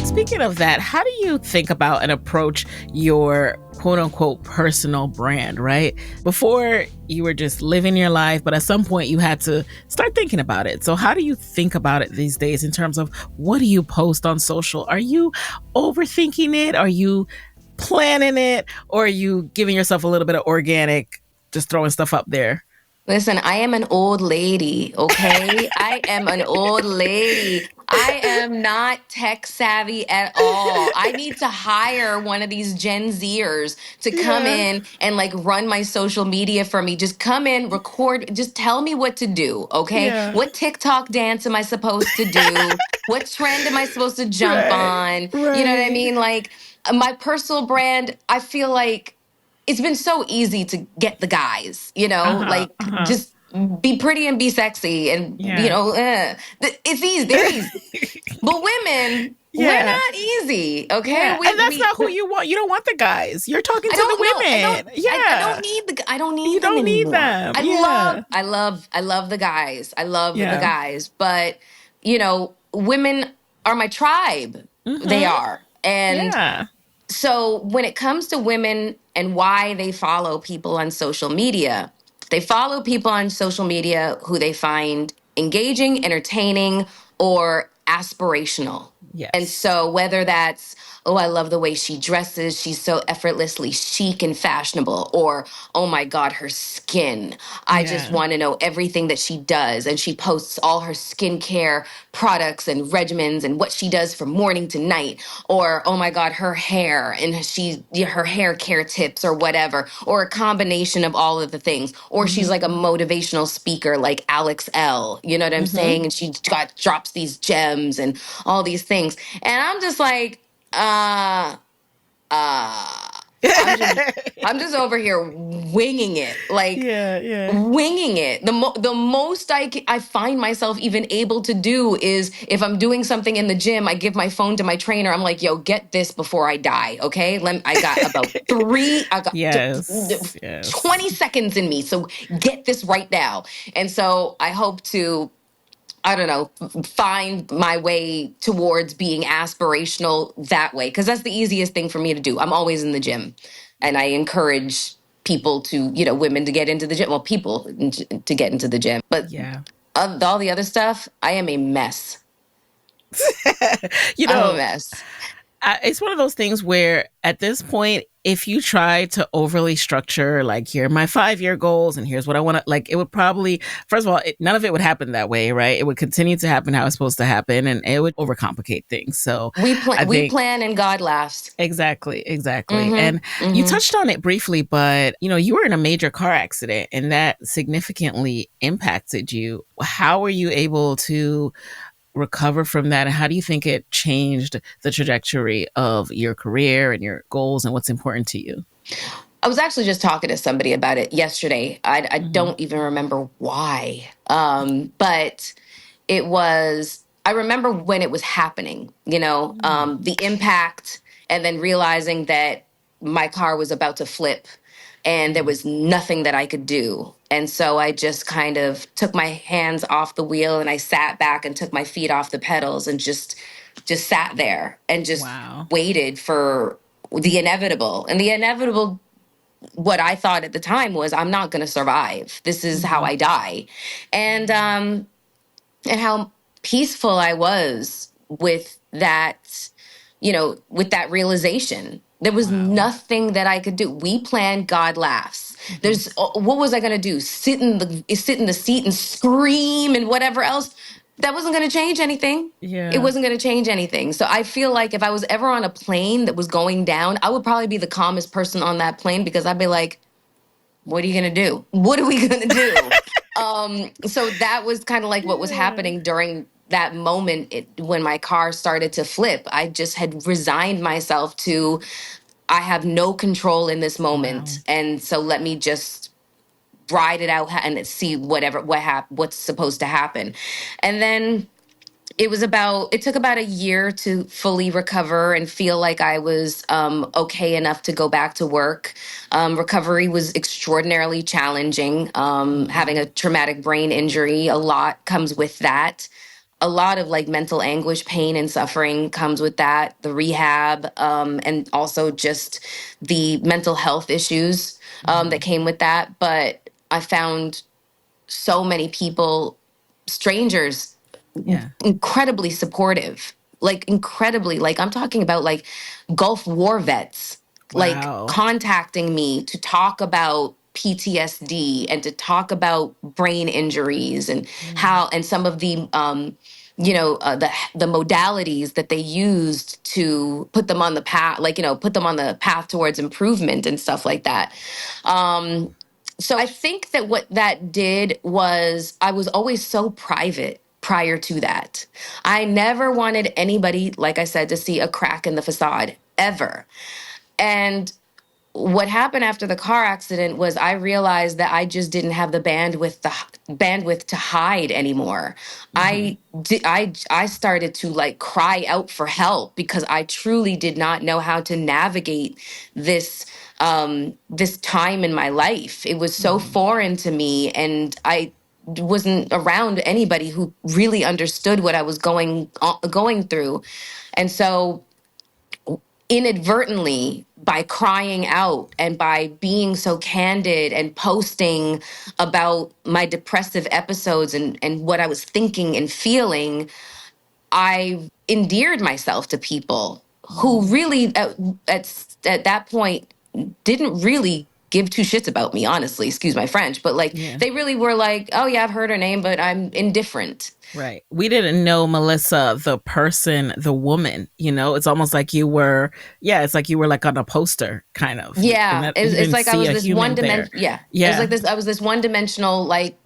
Speaking of that, how do you think about and approach your quote unquote personal brand, right? Before you were just living your life, but at some point you had to start thinking about it. So, how do you think about it these days in terms of what do you post on social? Are you overthinking it? Are you planning it? Or are you giving yourself a little bit of organic, just throwing stuff up there? Listen, I am an old lady, okay? I am an old lady. I am not tech savvy at all. I need to hire one of these Gen Zers to come Yeah. in and like run my social media for me. Just come in, record, just tell me what to do, okay? Yeah. What TikTok dance am I supposed to do? What trend am I supposed to jump Right. on? You know what I Right. mean? Like my personal brand, I feel like it's been so easy to get the guys, Uh-huh. like Uh-huh. just be pretty and be sexy, and Yeah. it's easy. They're easy. But women, we're Yeah. not easy, okay? Yeah. And that's not who you want. You don't want the guys. You're talking I to don't know. the women. I don't Yeah. need I don't You need them don't need anymore. them. Yeah. I love the guys. I love the Yeah. guys, but women are my tribe. They Mm-hmm. are. And Yeah. so when it comes to women and why they follow people on social media, they follow people on social media who they find engaging, entertaining, or aspirational. And Yes. so whether that's, oh, I love the way she dresses, she's so effortlessly chic and fashionable, or oh my God, her skin. I just Yeah. want to know everything that she does. And she posts all her skincare products and regimens and what she does from morning to night. Or, oh my God, her hair and her hair care tips or whatever, or a combination of all of the things. Or she's Mm-hmm. like a motivational speaker like Alex L. You know what I'm Mm-hmm. saying? And she drops these gems and all these things. And I'm just like, uh, I'm just I'm just over here winging it. Like Yeah. Yeah. winging it. The most I find myself even able to do is if I'm doing something in the gym, I give my phone to my trainer. I'm like, "Yo, get this before I die, okay? I got about yes. Yes. 20 seconds in me. So get this right now." And so I hope to, I don't know, find my way towards being aspirational that way, because that's the easiest thing for me to do. I'm always in the gym, and I encourage people to, women to get into the gym. Well, people to get into the gym, but Yeah. of all the other stuff, I am a mess. you I'm a know, mess. it's one of those things where at this point, if you try to overly structure, like, here are my 5-year goals and here's what I want to, like, it would probably, first of all, none of it would happen that way, right? It would continue to happen how it's supposed to happen, and it would overcomplicate things. So I We think, plan and God laughs. exactly, exactly. And Mm-hmm. you Mm-hmm. touched on it briefly, but you were in a major car accident and that significantly impacted you. How were you able to recover from that, and how do you think it changed the trajectory of your career and your goals and what's important to you? I was actually just talking to somebody about it yesterday. I Mm-hmm. don't even remember why. But it was, I remember when it was happening, the impact, and then realizing that my car was about to flip and there was nothing that I could do. And so I just kind of took my hands off the wheel and I sat back and took my feet off the pedals and just sat there and just Wow. waited for the inevitable. And the inevitable, what I thought at the time was, I'm not going to survive. This is how Mm-hmm. I die. And how peaceful I was with that, with that realization. There was Wow. nothing that I could do. We planned, God laughs. Mm-hmm. What was I going to do? Sit in the seat and scream and whatever else? That wasn't going to change anything. It Yeah. wasn't going to change anything. So I feel like if I was ever on a plane that was going down, I would probably be the calmest person on that plane, because I'd be like, what are you going to do? What are we going to do? So that was kind of like what was Yeah. happening during that moment, when my car started to flip. I just had resigned myself to, I have no control in this Wow. moment. And so let me just ride it out and see what's supposed to happen. And then it took about a year to fully recover and feel like I was okay enough to go back to work. Recovery was extraordinarily challenging. Having Mm-hmm. a traumatic brain injury, a lot comes with that. A lot of like mental anguish, pain, and suffering comes with that. The rehab, and also just the mental health issues Mm-hmm. that came with that. But I found so many people, strangers, Yeah. incredibly supportive, like incredibly, like I'm talking about like Gulf War vets, like Wow. contacting me to talk about PTSD and to talk about brain injuries and Mm. how, and some of the the modalities that they used to put them on the path, like put them on the path towards improvement and stuff like that. So I think that what that did was, I was always so private prior to that. I never wanted anybody, like I said, to see a crack in the facade ever. And what happened after the car accident was I realized that I just didn't have the bandwidth to hide anymore. Mm-hmm. I started to like cry out for help because I truly did not know how to navigate this this time in my life. It was so Mm-hmm. foreign to me, and I wasn't around anybody who really understood what I was going through. And so inadvertently, by crying out and by being so candid and posting about my depressive episodes and what I was thinking and feeling, I endeared myself to people who Mm-hmm. really at that point didn't really give two shits about me, honestly, excuse my French, but like Yeah. they really were like, oh yeah, I've heard her name, but I'm indifferent. Right. We didn't know Melyssa, the person, the woman, it's almost like you were, yeah, it's like you were like on a poster kind of. And Yeah, that you it's didn't like I see was a this one human there. dimension. Yeah, it was Yeah. like this. I was this one dimensional, like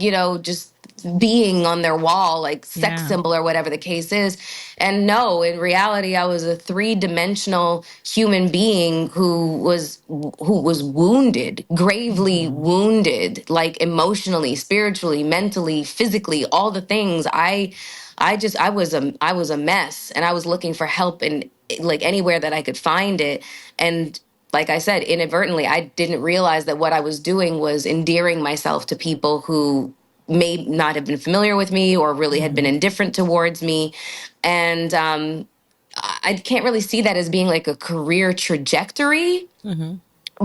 just being on their wall, like sex Yeah. symbol or whatever the case is. And no, in reality, I was a three-dimensional human being who was wounded, gravely Mm-hmm. wounded, like emotionally, spiritually, mentally, physically, all the things. I was a mess, and I was looking for help in like anywhere that I could find it. And like I said, inadvertently, I didn't realize that what I was doing was endearing myself to people who may not have been familiar with me or really had been Mm-hmm. indifferent towards me. And I can't really see that as being like a career trajectory, Mm-hmm.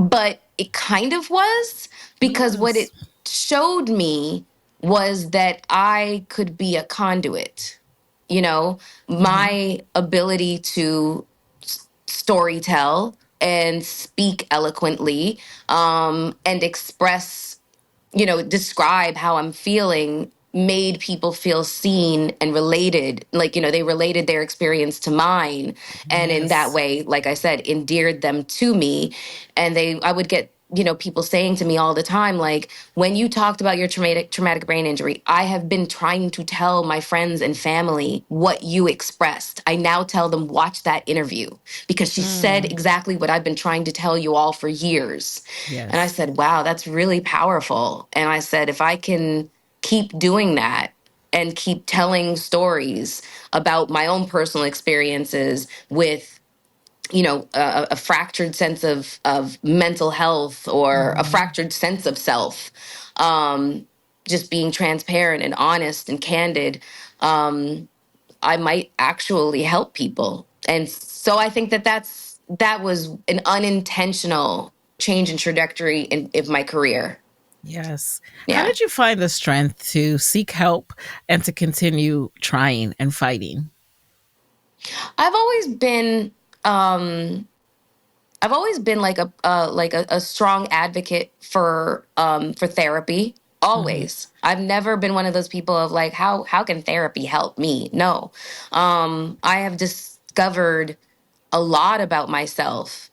but it kind of was, It because what was. it showed me was that I could be a conduit. Mm-hmm. My ability to storytell and speak eloquently, and express, describe how I'm feeling, made people feel seen and related. Like, they related their experience to mine. And in that Yes. way, like I said, endeared them to me. And I would get, people saying to me all the time, like, when you talked about your traumatic brain injury, I have been trying to tell my friends and family what you expressed. I now tell them, watch that interview because she said Mm. exactly what I've been trying to tell you all for years. And I Yes. said, wow, that's really powerful. And I said, if I can keep doing that and keep telling stories about my own personal experiences with, a fractured sense of mental health or a Mm-hmm. fractured sense of self, just being transparent and honest and candid, I might actually help people. And so I think that was an unintentional change in trajectory in my career. Yes. How Yeah. did you find the strength to seek help and to continue trying and fighting? I've always been um I've always been like a strong advocate for therapy. Mm-hmm. Always. I've never been one of those people of like, how can therapy help me? No. I have discovered a lot about myself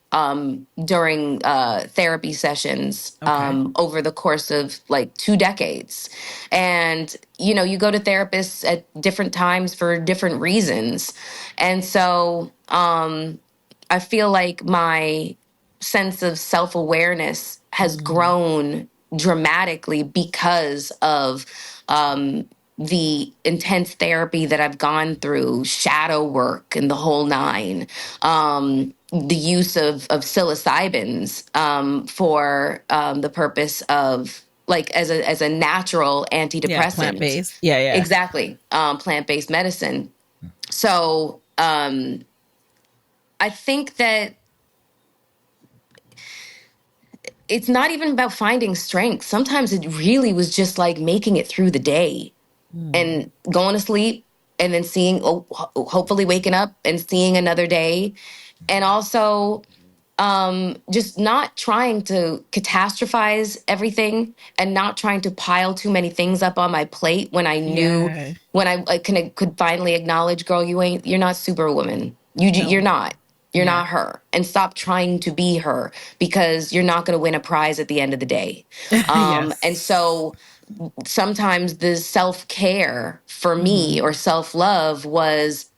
during therapy sessions Okay. over the course of like 2 decades. And, you go to therapists at different times for different reasons. And so I feel like my sense of self awareness has Mm-hmm. grown dramatically because of the intense therapy that I've gone through, shadow work and the whole nine, the use of psilocybins for the purpose of like as a natural Yeah, plant antidepressant. based. Yeah, yeah. Exactly, plant-based medicine. So I think that it's not even about finding strength. Sometimes it really was just like making it through the day Mm. and going to sleep and then seeing, hopefully waking up and seeing another day. And also just not trying to catastrophize everything and not trying to pile too many things up on my plate when I knew, Yeah. when I could finally acknowledge, girl, you're not Superwoman. You're No. not. You're Yeah. not her. And stop trying to be her because you're not going to win a prize at the end of the day. And Yes. so sometimes the self care for Mm-hmm. me or self love was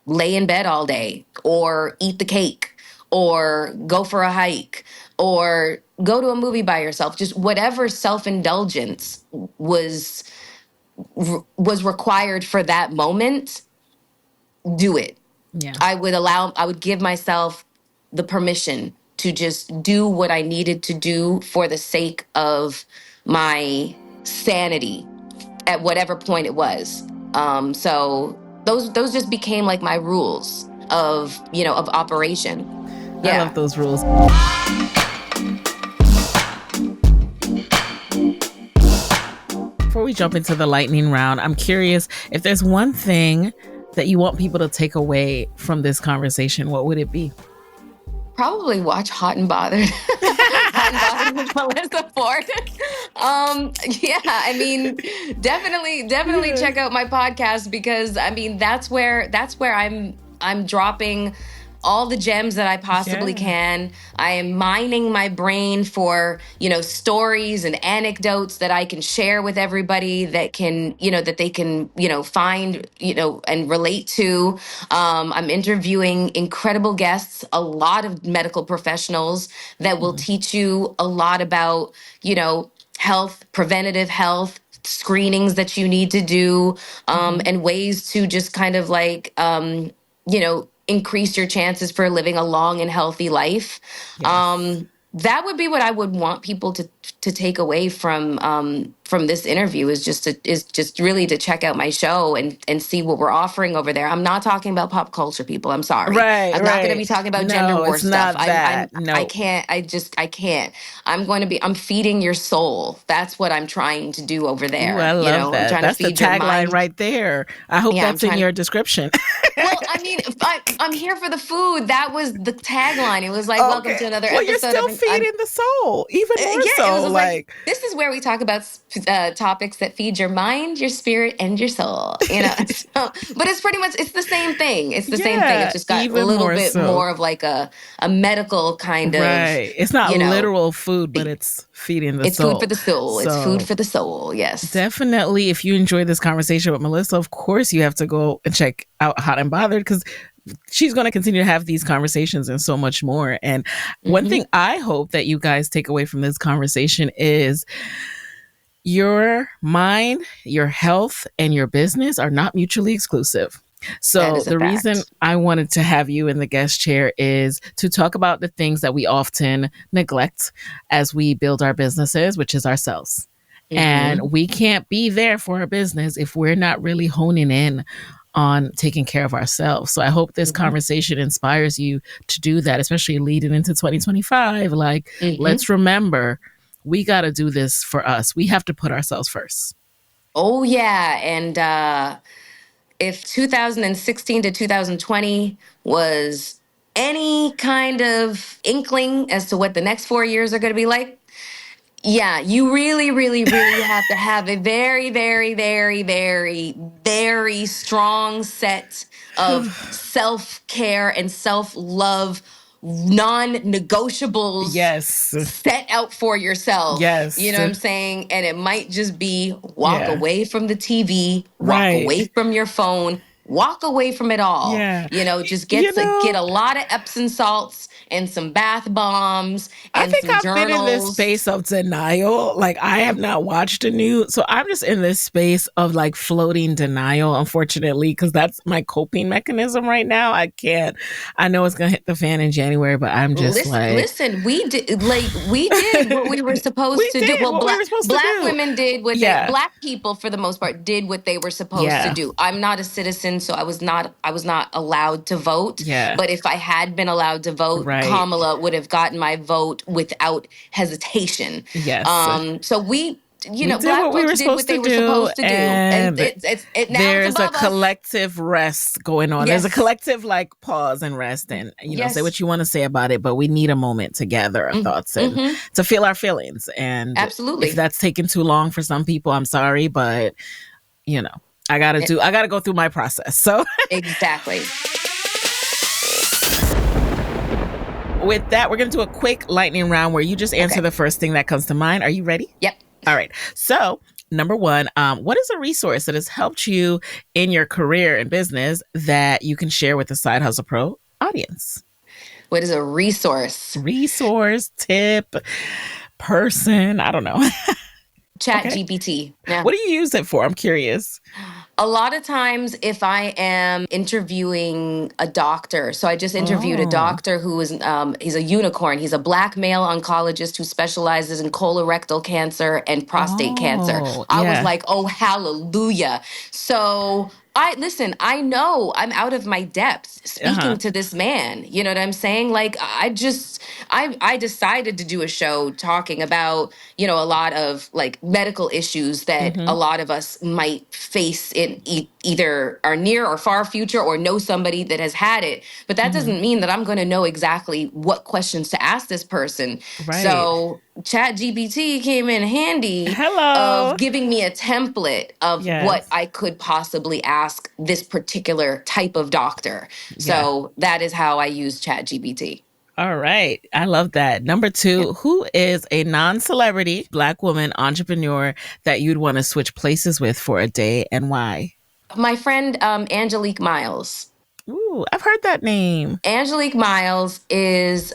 lay in bed all day or eat the cake or go for a hike or go to a movie by yourself. Just whatever self-indulgence was required for that moment, do it. Yeah. I would give myself the permission to just do what I needed to do for the sake of my sanity at whatever point it was. So those just became like my rules of operation. I Yeah. love those rules. Before we jump into the lightning round, I'm curious if there's one thing that you want people to take away from this conversation, what would it be? Probably watch Hot and Bothered. Hot and Bothered with Melyssa Ford. Yeah, I mean, definitely check out my podcast, because I mean that's where I'm dropping all the gems that I possibly can. I am mining my brain for, stories and anecdotes that I can share with everybody that can, that they can, find, and relate to. I'm interviewing incredible guests, a lot of medical professionals that will teach you a lot about, health, preventative health, screenings that you need to do, and ways to just kind of like, increase your chances for living a long and healthy life. Yes. That would be what I would want people to take away from this interview, is just really to check out my show and see what we're offering over there. I'm not talking about pop culture, people. I'm sorry. Right, I'm not going to be talking about gender war it's stuff. not that. No. I can't. I can't. I'm feeding your soul. That's what I'm trying to do over there. Ooh, I love that. I'm trying That's to the feed your tagline mind. right there. I hope Yeah, that's in your description. well, I mean, I'm here for the food. That was the tagline. It was like, welcome Okay. to another Well, you're episode still of feeding the soul, even more yeah, it so. was like, Like, this is where we talk about topics that feed your mind, your spirit, and your soul. But it's pretty much, it's the same thing. It's the same thing. It's yeah, just got a even little more bit so. more of like a medical kind of, Right. It's not literal food, but it's feeding the it's soul. food for the soul. So, It's food for the soul. Yes. definitely, if you enjoyed this conversation with Melyssa, of course you have to go and check out Hot and Bothered, because she's going to continue to have these conversations and so much more. And one thing I hope that you guys take away from this conversation is your mind, your health, and your business are not mutually exclusive. So the reason I wanted to have you in the guest chair is to talk about the things that we often neglect as we build our businesses, which is ourselves. And we can't be there for our business if we're not really honing in on taking care of ourselves. So I hope this conversation inspires you to do that, especially leading into 2025. Like, let's remember, we got to do this for us. We have to put ourselves first. Oh, yeah. And if 2016 to 2020 was any kind of inkling as to what the next 4 years are going to be like, yeah, you really, really, really have to have a very, very, very, very, very strong set of self-care and self-love, non-negotiables set out for yourself. Yes. You know what I'm saying? And it might just be walk away from the TV, walk away from your phone, walk away from it all. Yeah. Just get a lot of Epsom salts and some bath bombs and I think some I've journals. been in this space of denial. Like, I have not watched the news. So I'm just in this space of like floating denial, unfortunately, because that's my coping mechanism right now. I can't. I know it's going to hit the fan in January, but I'm just listen, we did what we were supposed to do. Well, black women did what black people, for the most part, did what they were supposed to do. I'm not a citizen, so I was not allowed to vote. Yeah. But if I had been allowed to vote, Kamala would have gotten my vote without hesitation. Yes. So we did black what we were folks did what they were supposed to do. And now there's a us. collective rest going on. Yes. There's a collective like pause and rest, and say what you want to say about it, but we need a moment to gather our thoughts and to feel our feelings. And absolutely, if that's taken too long for some people, I'm sorry, but I gotta go through my process. So exactly. With that, we're going to do a quick lightning round where you just answer the first thing that comes to mind. Are you ready? Yep. All right. So, number one, what is a resource that has helped you in your career and business that you can share with the Side Hustle Pro audience? What is a resource? Resource, tip, person. I don't know. Chat Okay. GPT. Yeah. What do you use it for? I'm curious. A lot of times, if I am interviewing a doctor, so I just interviewed a Oh. doctor who is, he's a unicorn. He's a black male oncologist who specializes in colorectal cancer and prostate cancer. Oh, I was yeah. like, oh, hallelujah. So listen, I know I'm out of my depth Uh-huh. speaking to this man. You know what I'm saying? Like, I decided to do a show talking about, a lot of like medical issues that a Mm-hmm. lot of us might face in either our near or far future, or know somebody that has had it. But that Mm-hmm. doesn't mean that I'm going to know exactly what questions to ask this person. Right. So Chat GPT came in handy of Hello. giving me a template of what Yes. I could possibly ask this particular type of doctor. Yeah. So that is how I use Chat GPT. All right. I love that. Number Yeah. two, who is a non celebrity Black woman entrepreneur that you'd want to switch places with for a day and why? My friend Angelique Miles. Ooh, I've heard that name. Angelique Miles is,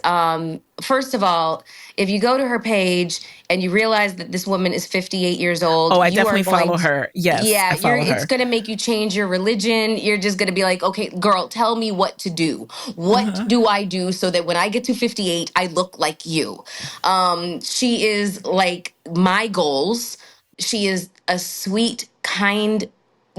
first of all, if you go to her page and you realize that this woman is 58 years old, Oh, I you are definitely going follow to, her. Yes, yeah, I follow it's her. going to make you change your religion. You're just going to be like, okay, girl, tell me what to do. What Uh-huh. do I do so that when I get to 58, I look like you? She is like my goals. She is a sweet, kind,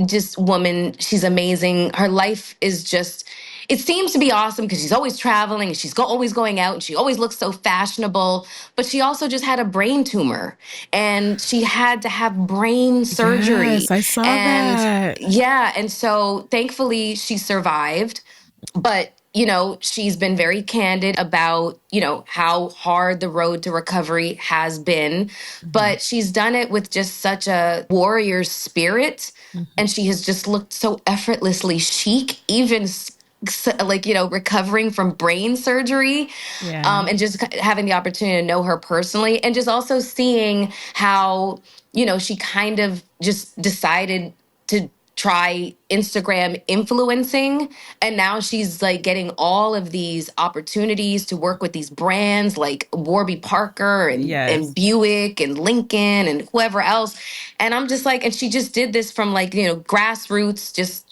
just woman. She's amazing. Her life is just, it seems to be awesome because she's always traveling and she's always going out and she always looks so fashionable. But she also just had a brain tumor and she had to have brain Yes, surgery. I saw And that. yeah, and so thankfully she survived. But she's been very candid about how hard the road to recovery has been, Hmm. but she's done it with just such a warrior spirit, Hmm. and she has just looked so effortlessly chic, even like recovering from brain surgery. Yeah. And just having the opportunity to know her personally, and just also seeing how she kind of just decided to try Instagram influencing. And now she's like getting all of these opportunities to work with these brands like Warby Parker and Yes. Buick and Lincoln and whoever else. And I'm just like, and she just did this from like, grassroots, just,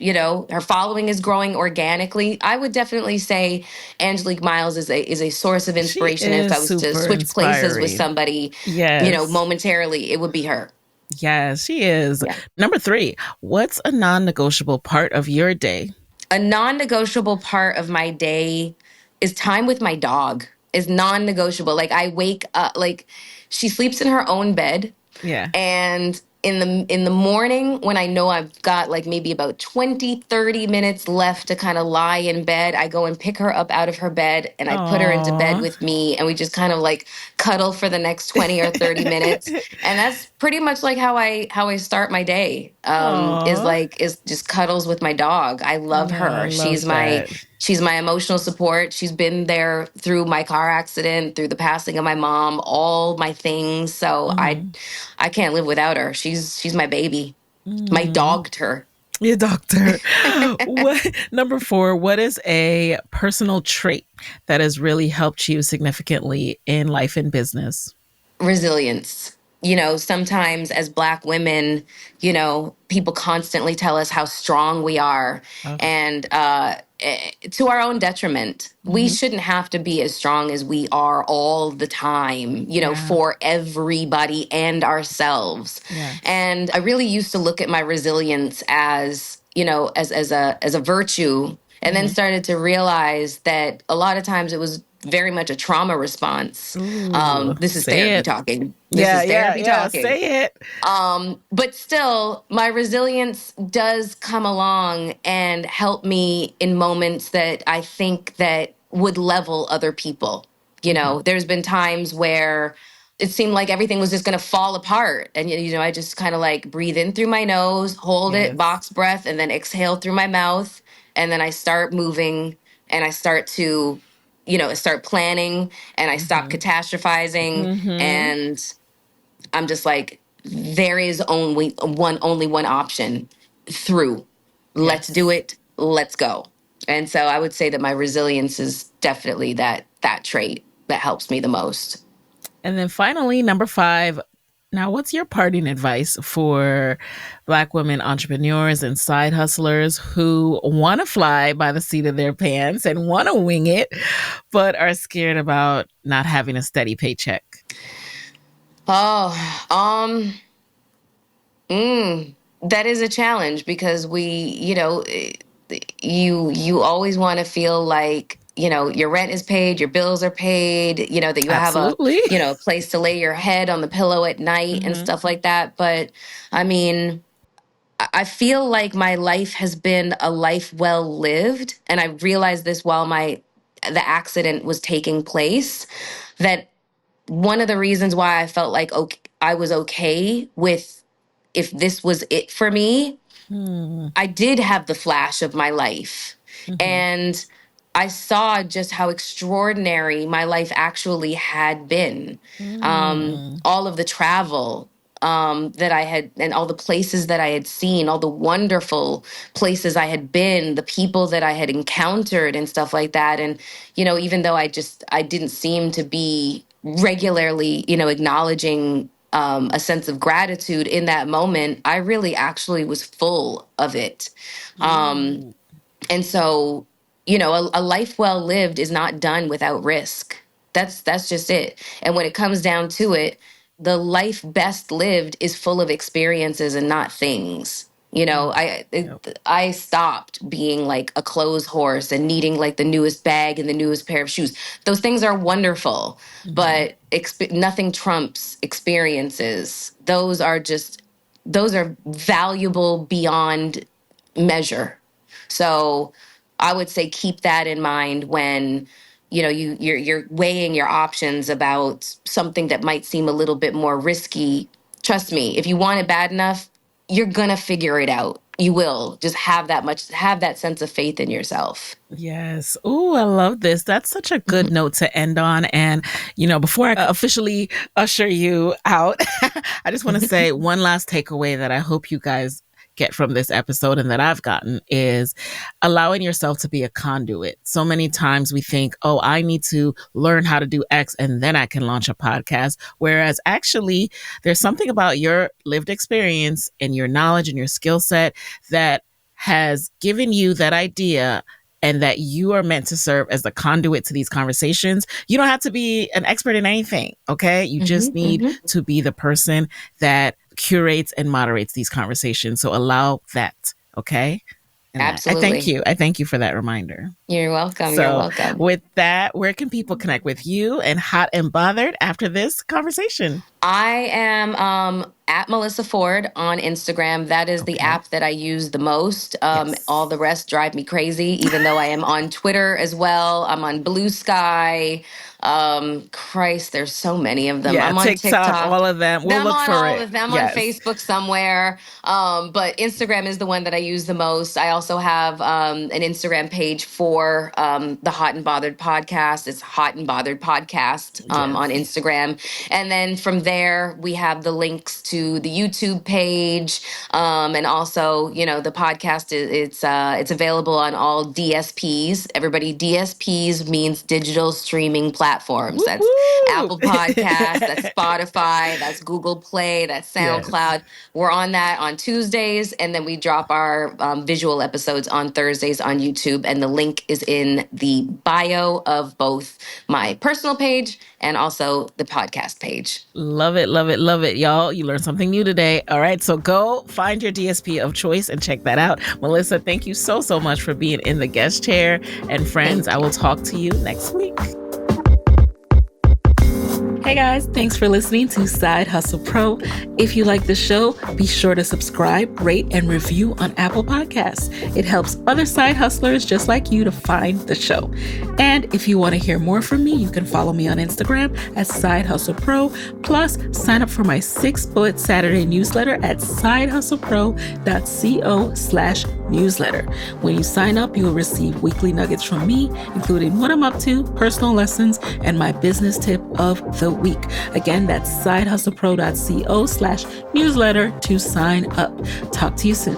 her following is growing organically. I would definitely say Angelique Miles is a source of She inspiration. If is I was to super switch places with inspiring. somebody, Yes. momentarily, it would be her. Yes, she is. Yeah. Number three, what's a non negotiable part of your day? A non-negotiable part of my day is time with my dog. Is non-negotiable. Like I wake up, like she sleeps in her own bed, Yeah. and in the morning when I know I've got like maybe about 20-30 minutes left to kind of lie in bed, I go and pick her up out of her bed and I put her into bed Aww. with me, and we just kind of like cuddle for the next 20 or 30 minutes. And that's pretty much like how I start my day. Is Aww. like is just cuddles with my dog. I love Oh, I her. love that. She's my emotional support. She's been there through my car accident, through the passing of my mom, all my things. So I Hmm. I can't live without her. She's my baby. My Mm. dogged her. Yeah, doctor. What number four? What is a personal trait that has really helped you significantly in life and business? Resilience. Sometimes as Black women, people constantly tell us how strong we are, Oh. and to our own detriment. We Hmm. shouldn't have to be as strong as we are all the time, Yeah. for everybody and ourselves. Yes. And I really used to look at my resilience as, as a virtue, and then Hmm. started to realize that a lot of times it was very much a trauma response. Ooh, This is say therapy it. talking. This Yeah, is yeah, therapy yeah. talking. Say it. But still, my resilience does come along and help me in moments that I think that would level other people. Hmm. There's been times where it seemed like everything was just going to fall apart. And, I just kind of like breathe in through my nose, hold it, Yes. box breath, and then exhale through my mouth. And then I start moving and I start to, start planning, and I stop Hmm. catastrophizing. Hmm. And I'm just like, there is only one option: through. Let's do Yes. it. Let's go. And so I would say that my resilience is definitely that trait that helps me the most. And then finally, number 5. Now, what's your parting advice for Black women entrepreneurs and side hustlers who want to fly by the seat of their pants and want to wing it, but are scared about not having a steady paycheck? That is a challenge because you always want to feel like, your rent is paid, your bills are paid, that you have Absolutely. a place to lay your head on the pillow at night and stuff like that. But I mean, I feel like my life has been a life well lived. And I realized this while the accident was taking place, that one of the reasons why I felt like I was okay with if this was it for me, I did have the flash of my life. And I saw just how extraordinary my life actually had been. All of the travel that I had, and all the places that I had seen, all the wonderful places I had been, the people that I had encountered and stuff like that. And, even though I didn't seem to be regularly, acknowledging a sense of gratitude in that moment, I really actually was full of it. And so, a life well lived is not done without risk. That's just it. And when it comes down to it, the life best lived is full of experiences and not things. I stopped being like a clothes horse and needing like the newest bag and the newest pair of shoes. Those things are wonderful, but nothing trumps experiences. Those are valuable beyond measure. So I would say keep that in mind when you're weighing your options about something that might seem a little bit more risky. Trust me, if you want it bad enough, you're gonna figure it out. You will. Just have that sense of faith in yourself. Yes. Oh, I love this. That's such a good note to end on. And, before I officially usher you out, I just want to say one last takeaway that I hope you guys get from this episode and that I've gotten is allowing yourself to be a conduit. So many times we think, oh, I need to learn how to do X and then I can launch a podcast. Whereas actually there's something about your lived experience and your knowledge and your skill set that has given you that idea and that you are meant to serve as the conduit to these conversations. You don't have to be an expert in anything, okay? You just need to be the person that curates and moderates these conversations. So allow that, okay? And Absolutely. I thank you for that reminder. You're welcome. So You're welcome. With that, where can people connect with you and Hot and Bothered after this conversation? I am at Melyssa Ford on Instagram. That is the app that I use the most. All the rest drive me crazy, even though I am on Twitter as well. I'm on Blue Sky. Christ, there's so many of them. Yeah, I'm on TikTok. All of them. We'll look for all it. of them. I'm on Facebook somewhere. But Instagram is the one that I use the most. I also have an Instagram page for the Hot and Bothered podcast. It's Hot and Bothered podcast on Instagram. And then from there, we have the links to the YouTube page. And also, the podcast, it's available on all DSPs. Everybody, DSPs means digital streaming platforms. Woo-hoo! That's Apple Podcasts, that's Spotify, that's Google Play, that's SoundCloud. Yes. We're on that on Tuesdays, and then we drop our visual episodes on Thursdays on YouTube. And the link is in the bio of both my personal page and also the podcast page. Love it, love it, love it, y'all. You learned something new today. All right, so go find your DSP of choice and check that out. Melyssa, thank you so much for being in the guest chair. And friends, I will talk to you next week. Hey guys, thanks for listening to Side Hustle Pro. If you like the show, be sure to subscribe, rate, and review on Apple Podcasts. It helps other side hustlers just like you to find the show. And if you want to hear more from me, you can follow me on Instagram at Side Hustle Pro. Plus, sign up for my 6-bullet Saturday newsletter at sidehustlepro.co/newsletter. When you sign up, you will receive weekly nuggets from me, including what I'm up to, personal lessons, and my business tip of the week. Again, that's sidehustlepro.co/newsletter to sign up. Talk to you soon.